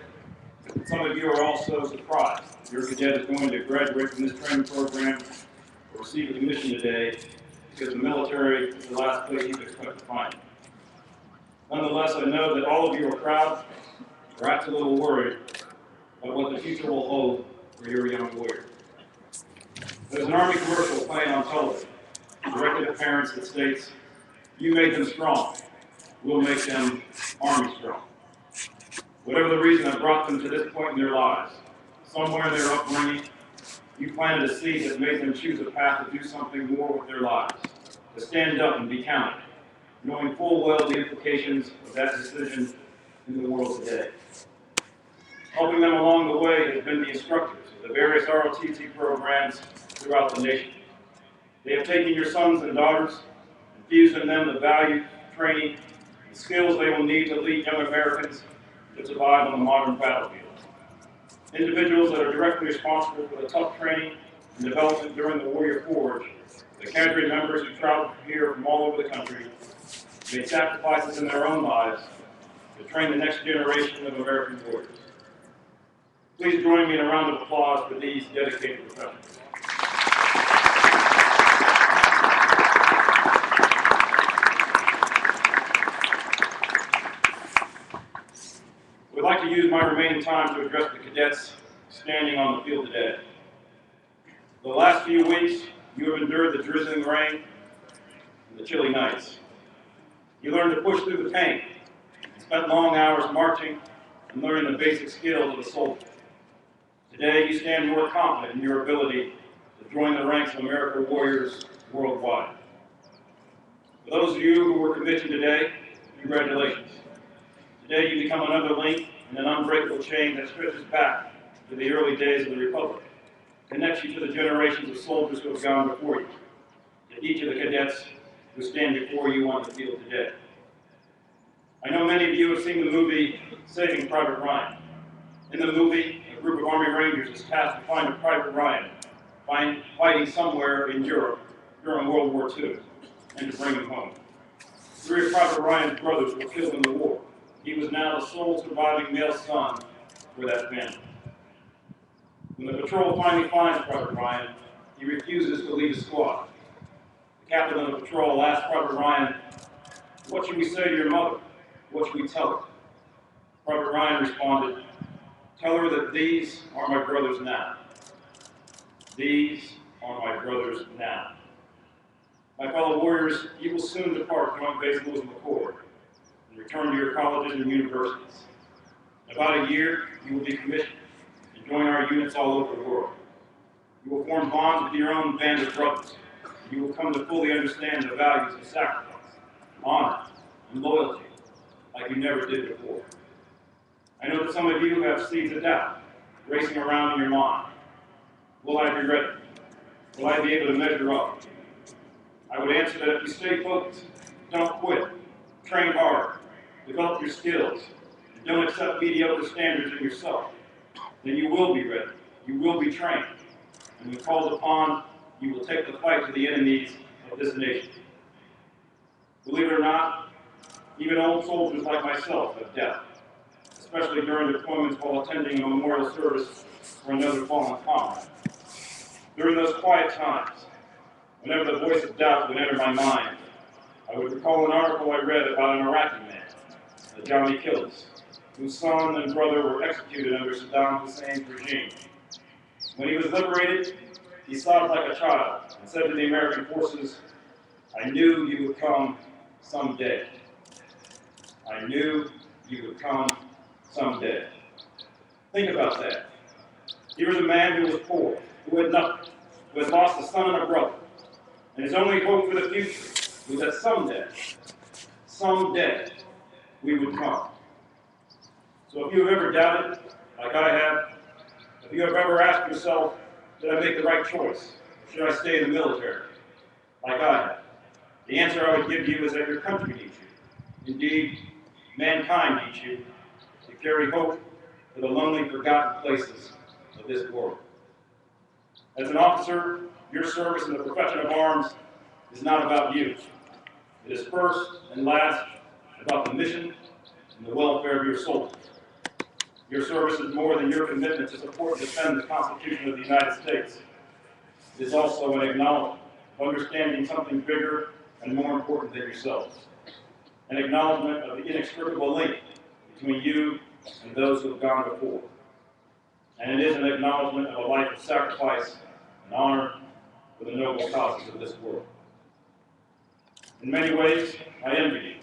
Some of you are also surprised your cadet is going to graduate from this training program or receive a commission today because the military is the last place you expect to find it. Nonetheless, I know that all of you are proud, perhaps a little worried, about what the future will hold for your young warrior. There's an Army commercial playing on television, directed at parents that states, "You made them strong, we'll make them Army strong." Whatever the reason that brought them to this point in their lives, somewhere in their upbringing, you planted a seed that made them choose a path to do something more with their lives, to stand up and be counted, knowing full well the implications of that decision in the world today. Helping them along the way has been the instructors of the various ROTC programs throughout the nation. They have taken your sons and daughters, infused in them the value, training, and skills they will need to lead young Americans to survive on the modern battlefield. Individuals that are directly responsible for the tough training and development during the Warrior Forge, the cadre members who travel here from all over the country, made sacrifices in their own lives to train the next generation of American warriors. Please join me in a round of applause for these dedicated professionals. We'd like to use my remaining time to address the cadets standing on the field today. For the last few weeks, you have endured the drizzling rain and the chilly nights. You learned to push through the pain, and spent long hours marching and learning the basic skills of a soldier. Today, you stand more confident in your ability to join the ranks of American warriors worldwide. For those of you who were commissioned today, congratulations. Today, you become another link in an unbreakable chain that stretches back to the early days of the Republic, connects you to the generations of soldiers who have gone before you, to each of the cadets who stand before you on the field today. I know many of you have seen the movie Saving Private Ryan. In the movie, a group of Army Rangers is tasked to find a Private Ryan fighting somewhere in Europe during World War II and to bring him home. 3 of Private Ryan's brothers were killed in the war. He was now the sole surviving male son for that family. When the patrol finally finds Private Ryan, he refuses to leave his squad. The captain of the patrol asked Private Ryan, "What should we say to your mother? What should we tell her?" Private Ryan responded, "Tell her that these are my brothers now. These are my brothers now." My fellow warriors, you will soon depart Joint Base Lewis-McChord. and return to your colleges and universities. In about a year, you will be commissioned and join our units all over the world. You will form bonds with your own band of brothers. You will come to fully understand the values of sacrifice, honor, and loyalty like you never did before. I know that some of you have seeds of doubt racing around in your mind. Will I be ready? Will I be able to measure up? I would answer that if you stay focused, don't quit, train hard, develop your skills, and don't accept mediocre standards in yourself, then you will be ready. You will be trained. And when called upon, you will take the fight to the enemies of this nation. Believe it or not, even old soldiers like myself have doubt, especially during deployments while attending a memorial service for another fallen comrade. During those quiet times, whenever the voice of doubt would enter my mind, I would recall an article I read about an Iraqi man, Johnny Killis, whose son and brother were executed under Saddam Hussein's regime. When he was liberated, he sobbed like a child and said to the American forces, "I knew you would come someday. I knew you would come someday." Think about that. He was a man who was poor, who had nothing, who had lost a son and a brother. And his only hope for the future was that someday, we would come. So if you have ever doubted, like I have, if you have ever asked yourself, did I make the right choice? Or should I stay in the military? Like I have. The answer I would give you is that your country needs you. Indeed, mankind needs you to carry hope to the lonely, forgotten places of this world. As an officer, your service in the profession of arms is not about you. It is first and last about the mission and the welfare of your soldiers. Your service is more than your commitment to support and defend the Constitution of the United States. It is also an acknowledgement of understanding something bigger and more important than yourselves. An acknowledgement of the inextricable link between you and those who have gone before. And it is an acknowledgement of a life of sacrifice and honor for the noble causes of this world. In many ways, I envy you,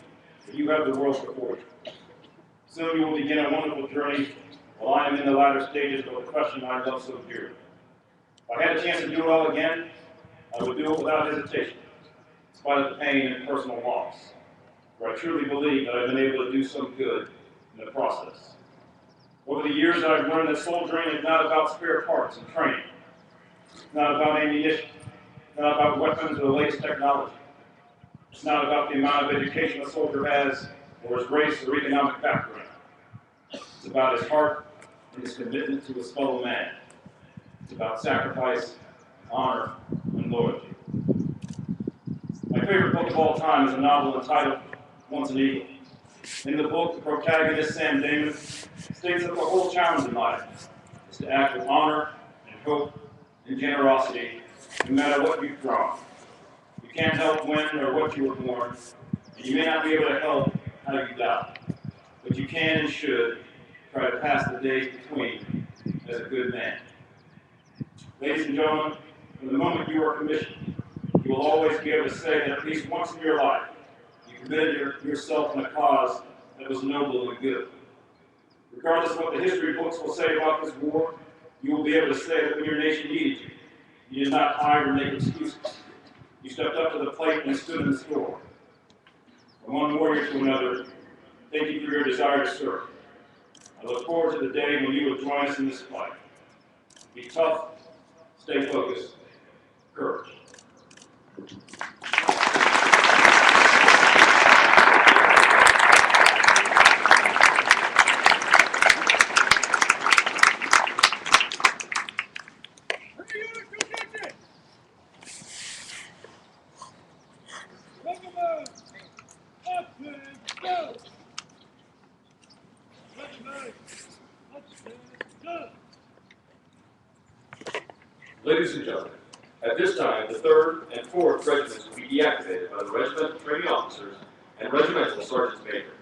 but you have the world before you. Soon you will begin a wonderful journey while I am in the latter stages of a profession I love so dearly. If I had a chance to do it all again, I would do it without hesitation, in spite of the pain and personal loss, for I truly believe that I've been able to do some good in the process. Over the years, I've learned that soldiering is not about spare parts and training. It's not about ammunition. It's not about weapons or the latest technology. It's not about the amount of education a soldier has or his race or economic background. It's about his heart and his commitment to his fellow man. It's about sacrifice, honor, and loyalty. My favorite book of all time is a novel entitled Once an Eagle. In the book, the protagonist, Sam Damon, states that the whole challenge in life is to act with honor and hope and generosity, no matter what you've drawn. You can't help when or what you were born, and you may not be able to help how you die, but you can and should try to pass the days between as a good man. Ladies and gentlemen, from the moment you are commissioned, you will always be able to say that at least once in your life, you committed yourself in a cause that was noble and good. Regardless of what the history books will say about this war, you will be able to say that when your nation needed you, you did not hide or make excuses. You stepped up to the plate and stood in the store. From one warrior to another, thank you for your desire to serve. I look forward to the day when you will join us in this fight. Be tough, stay focused, courage. Ladies and gentlemen, at this time, the 3rd and 4th regiments will be deactivated by the regimental training officers and regimental sergeants major.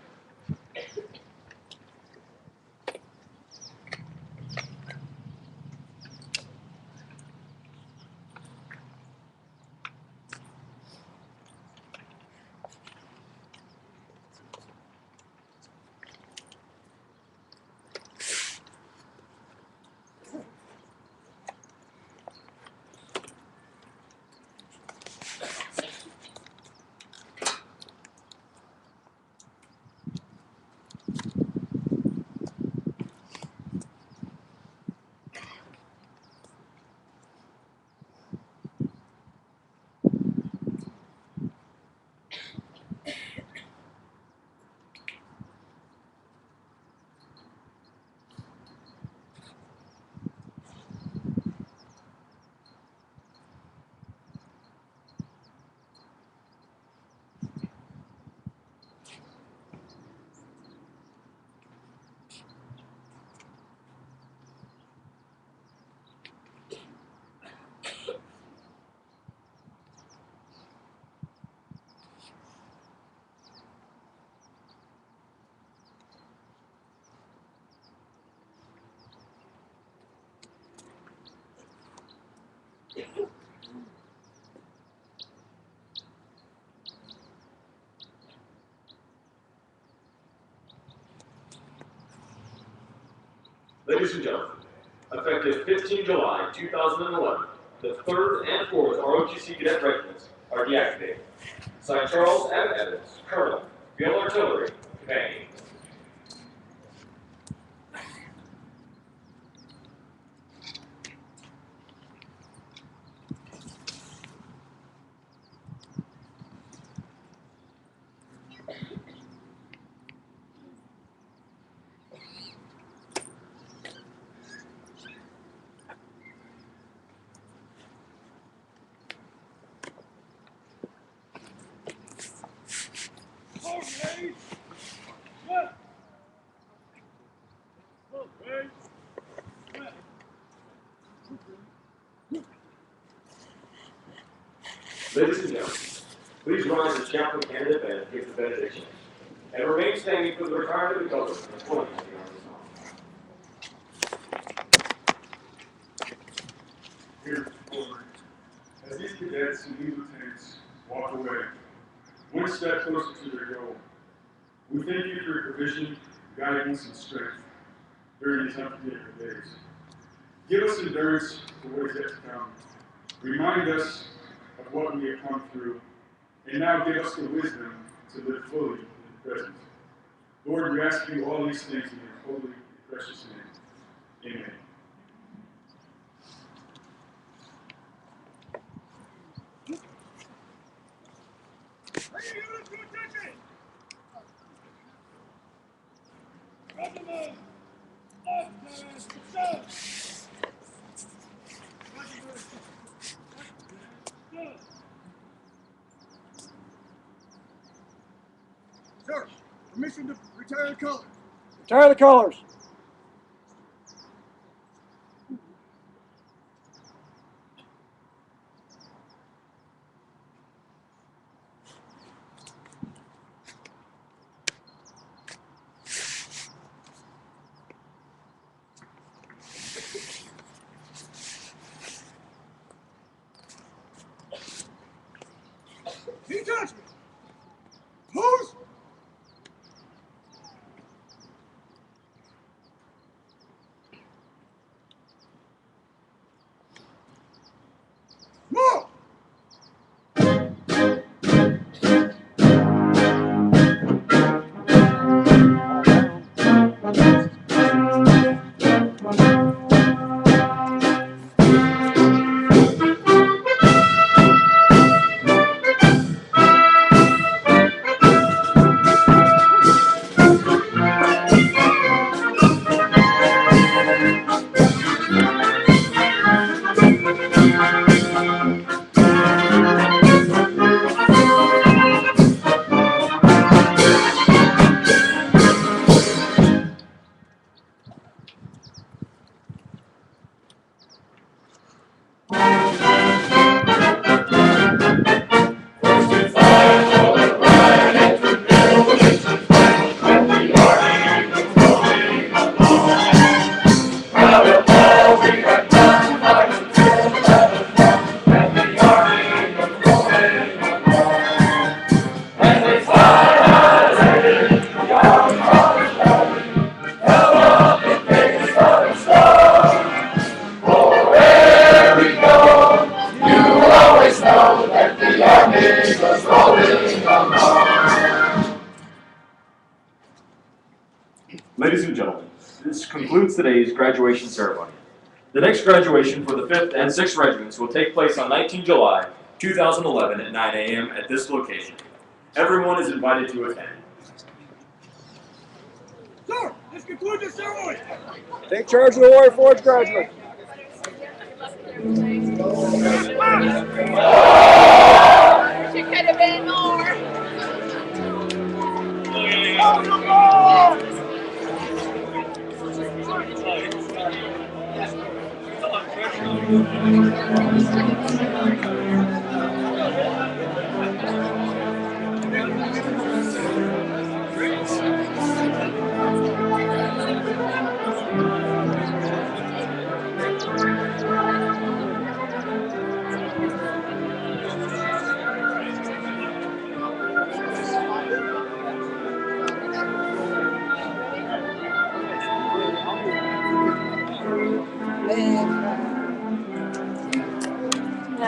Ladies and gentlemen, effective 15 July 2011, the 3rd and 4th ROTC Cadet Regiments are deactivated. Signed, Charles M. Evans, Colonel, Field Artillery, Commanding. Ladies and gentlemen, please rise as chaplain candidate and give the benediction, and remain standing for the retirement of the colors and deployment of the Army song. Here forward, as these cadets and new lieutenants walk away, one step closer to their goal, we thank you for your provision, guidance, and strength during these unforgettable days. Give us endurance for what is yet to come. Remind us of what we have come through, and now give us the wisdom to live fully in the present. Lord, we ask you all these things in your holy and precious name. Amen. Sir, permission to retire the colors. Retire the colors. Detachment. Pose. Move. Ladies and gentlemen, this concludes today's graduation ceremony. The next graduation for the 5th and 6th Regiments will take place on 19 July 2011 at 9 a.m. at this location. Everyone is invited to attend. Sir, this concludes the ceremony. Take charge of the Warrior Forge graduates. She could have been more.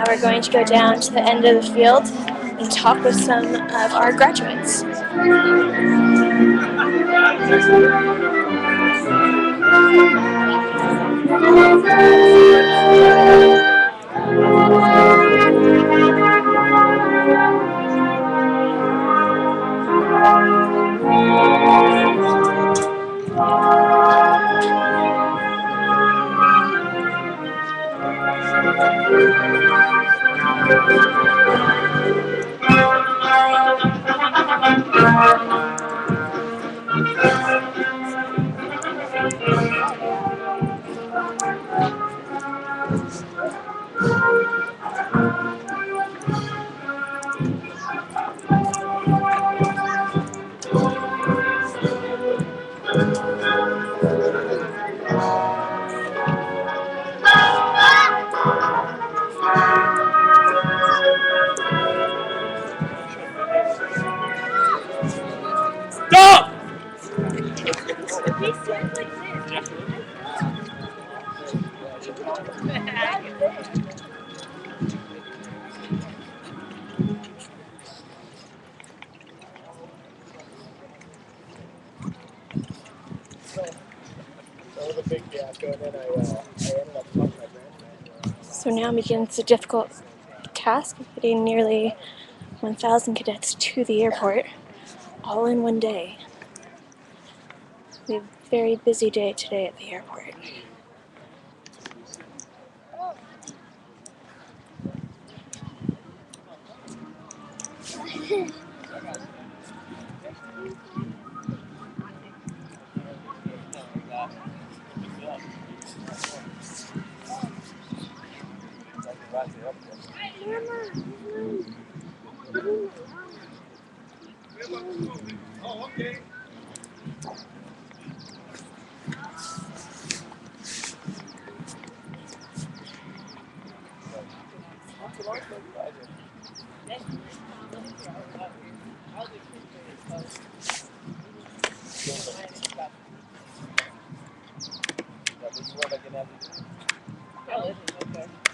Now we're going to go down to the end of the field and talk with some of our graduates. Stop! So now begins the difficult task of getting nearly 1,000 cadets to the airport, all in one day. We have a very busy day today at the airport.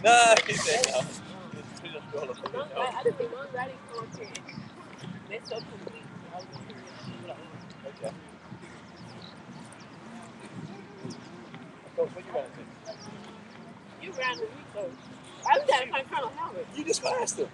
No, he said no. You ran the research. I was trying to find Colonel Howard. You just passed him.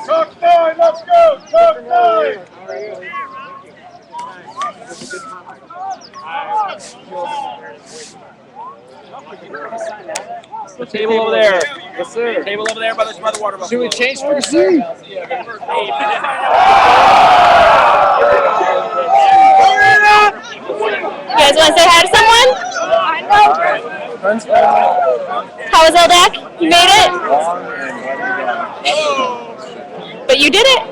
Cook 9, let's go! Cook 9! The table over there. Yes, sir. Table over there by the water buffalo. Should we change first, sir? You guys want to say hi to someone? How was LDAC? You made it? But you did it?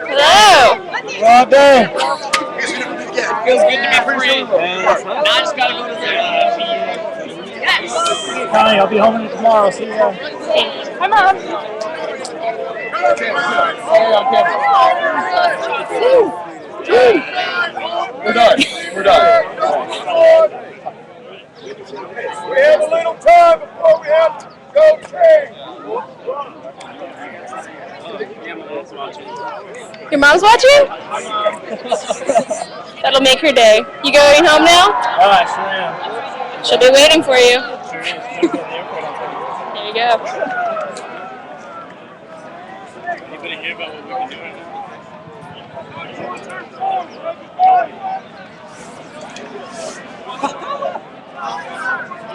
Hello. Well done. Feels good to be free. Now I just gotta go to the Connie, I'll be home tomorrow. See you guys. Hi, Mom. We're done. We're done. We have a little time before we have to go train. Your mom's watching? That'll make her day. You going home now? Oh, I sure am. She'll be waiting for you. There you go. Anybody hear about what we can do right now?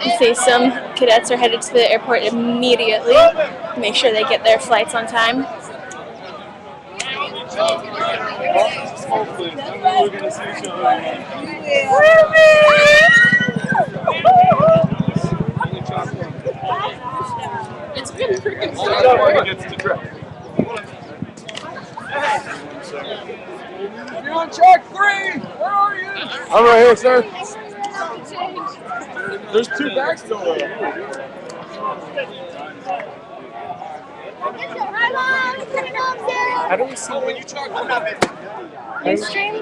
You see some cadets are headed to the airport immediately. Make sure they get their flights on time. Hopefully, we're going to see each other again. It's been freaking You're on check 3. Where are you? I'm right here, sir. There's 2 bags still there. How do we see when you talk about it? Ustream? You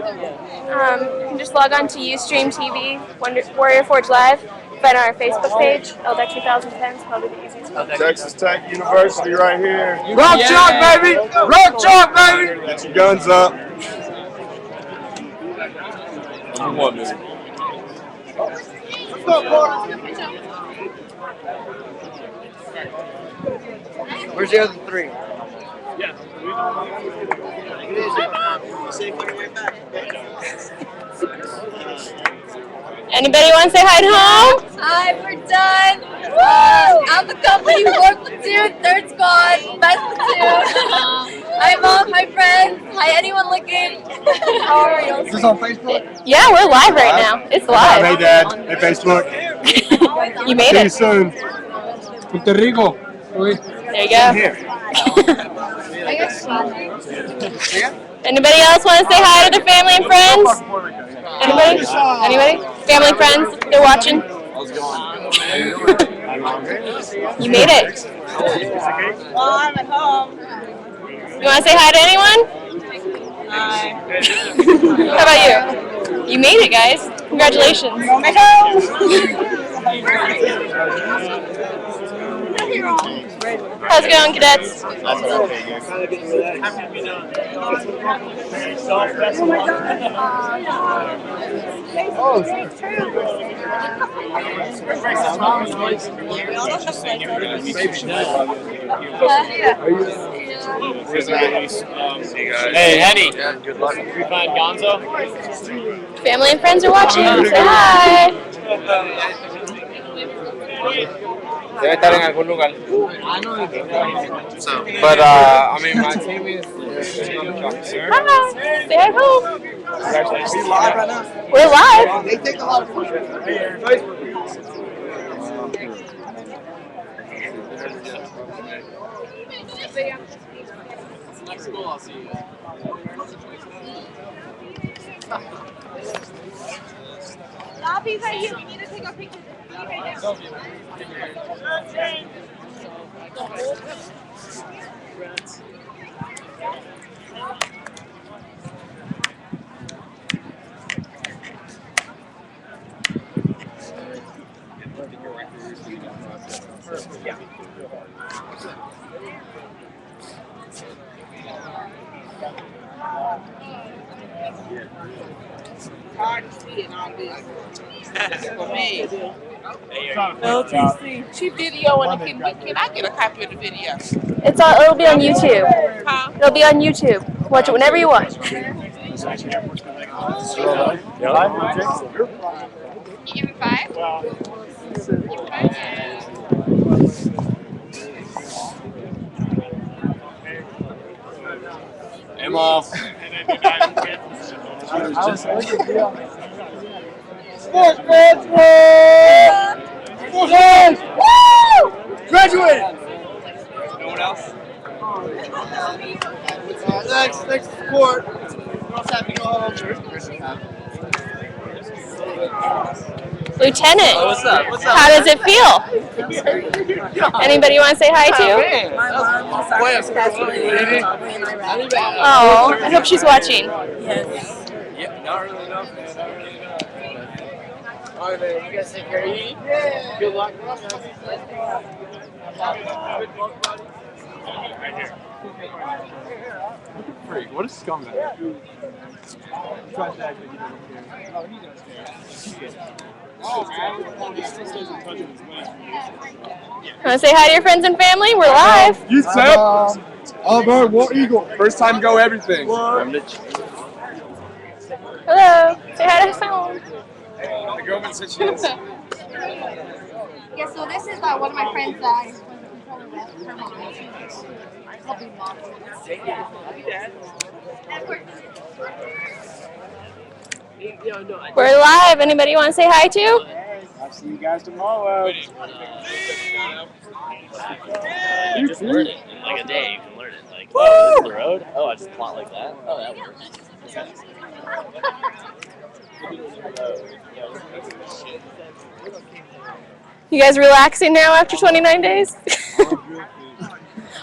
can just log on to Ustream TV, Warrior Forge Live. Find our Facebook page, LDAC 2010 is probably the easiest way. Texas Tech University right here. Rock chalk, baby! Rock chalk, baby! Get your guns up. You want me? Where's the other 3? Yeah. Anybody want to say hi to home? Hi, we're done. I'm the company 4th platoon, 3rd squad, best platoon. Hi, Mom. Hi, friends. Hi, anyone looking. How are you? Is this on Facebook? Yeah, we're live right now. It's live. Hey, Dad. Hey, Facebook. You made See you it. soon. Puerto Rico. There you go. Anybody else want to say hi to their family and friends? Anybody? Anybody? Family, friends? They're watching? You made it. Well, I'm at home. You want to say hi to anyone? Hi. How about you? You made it, guys. Congratulations. How's it going, cadets? Hey, Henny. Good luck. Did we find Gonzo? Family and friends are watching. Say hi. Debe estar en algún lugar. But I mean, my team is. Hi. Say hi home. Congratulations. Are you live right now? We're live. They take a lot of Facebook. Next school, I'll see you. Lobby's right here. We need to take a picture. Hard to see it on this. For me. LTC. She videoing it. Can I get a copy of the video? It'll be on YouTube. Huh? It'll be on YouTube. Watch it whenever you want. Can you give me 5? Hey, Mom. Sports graduate! Sports graduate! No one else? Next sport. Girls have to go home. Lieutenant, what's up? What's up? how does it feel? Anybody want to say hi to? Oh, I hope she's watching. Yeah, not really, no. All right, man. You guys take care of you. Yeah. Good luck. Freak, what a scumbag. Tries to act like he doesn't care. Oh, he does care. Want to say hi to your friends and family? We're live. You said Auburn War Eagle. First time go everything. Hello. Say hi to phone. The government said she is. Yeah, so this is one of my friends that I her mom. I'll be mom. We're live. Anybody want to say hi to? I'll see you guys tomorrow. You just learn it in like a day. You can learn it. Like, oh, this is the road. Oh, I just plot like that. Oh, that works. You guys relaxing now after 29 days?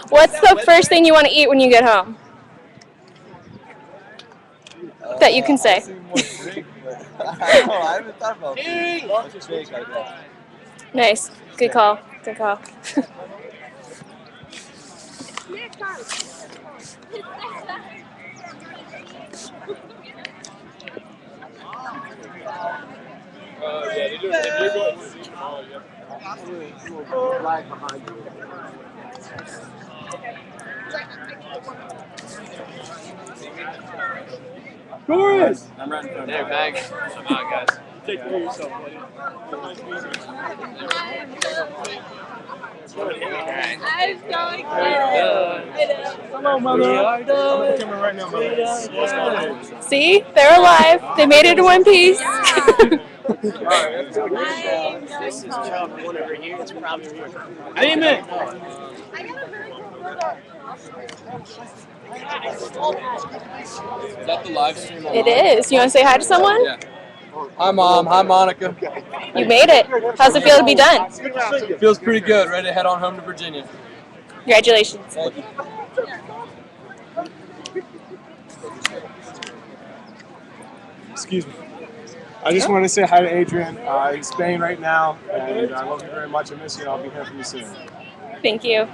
What's the first thing you want to eat when you get home? That you can say. I haven't thought about it. Nice. Good call. Good call. Yeah, they're going to see tomorrow, yeah. Flag behind you. Chris! I'm right in front of There, bag. I'm out, guys. Take care of yourself, buddy. I'm so excited. Hello, mother. We are done. I'm on camera right now, mother. What's going on? See? They're alive. They made it in one piece. This is Chubb. One over here. It's probably here. Amen. Is that the live stream? It is. You want to say hi to someone? Yeah. Hi, Mom. Hi, Monica. You made it. How's it feel to be done? Feels pretty good. Ready to head on home to Virginia. Congratulations. Thank you. Excuse me. I just want to say hi to Adrian. In Spain right now, and I love you very much. I miss you. I'll be here for you soon. Thank you.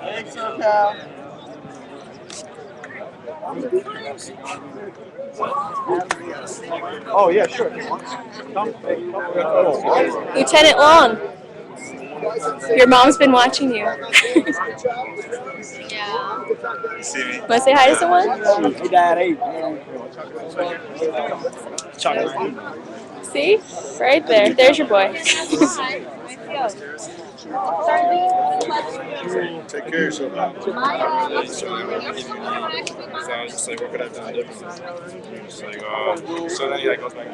Thanks, SoCal. Oh, yeah, sure. Lieutenant Long. Your mom's been watching you. Yeah. See me? Want to say hi to someone? Hey, Dad. Hey. See? Right there. There's your boy. Take care of yourself. So I was just like, what could I have done differently? Just like, so then he like goes back.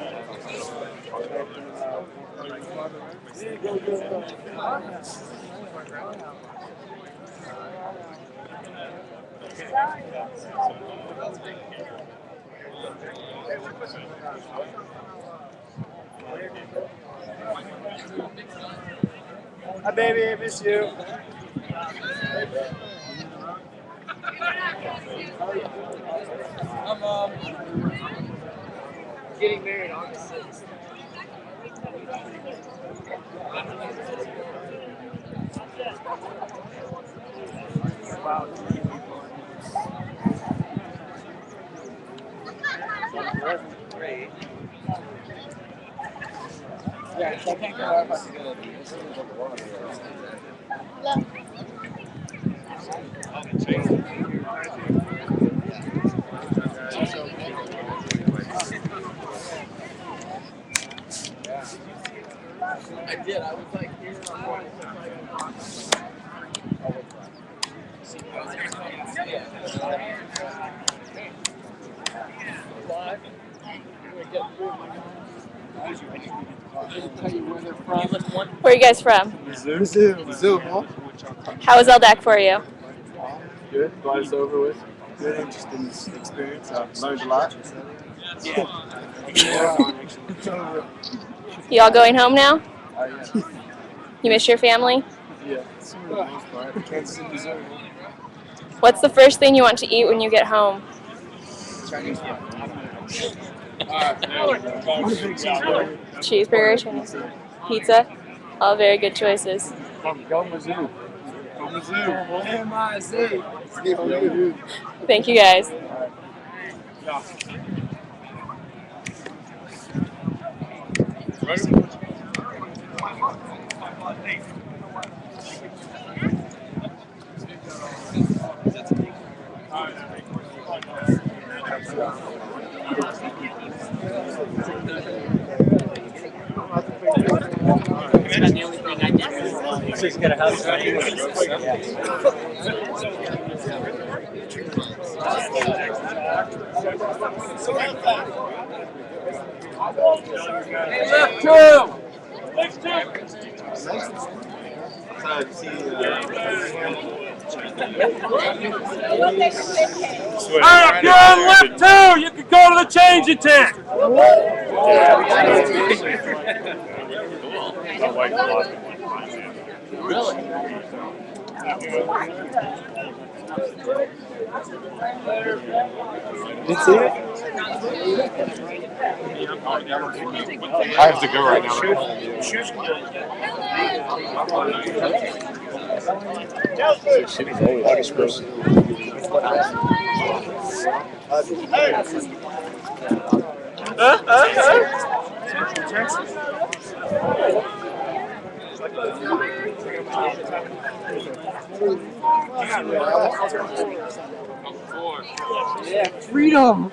Hi, baby. I miss you. Getting married August 6th. Great. Yeah, I can't go out if I can get I did. I was like here on one. Where are you guys from? Zoo, huh? How was LDAC for you? Good. Glad it's over with. Good, interesting experience. Learned a lot. You all going home now? Yeah. You miss your family? Yeah. For the most part. Kansas City, Missouri. What's the first thing you want to eat when you get home? Chinese food. Cheeseburger, Chinese pizza. All very good choices. Go Mizzou. Go Mizzou. M-I-Z. Thank you guys. Just get a house ready. Left two. Alright, if you're on left two, you can go to the changing tent. I have to go right now. Freedom.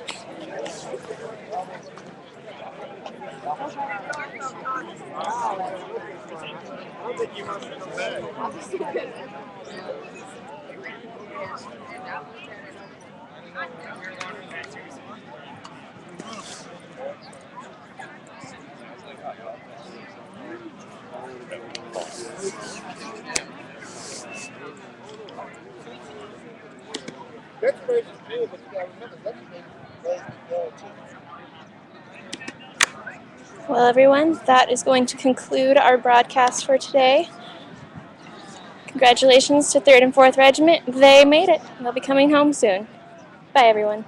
Well, everyone, that is going to conclude our broadcast for today. Congratulations to 3rd and 4th Regiment. They made it. They'll be coming home soon. Bye, everyone.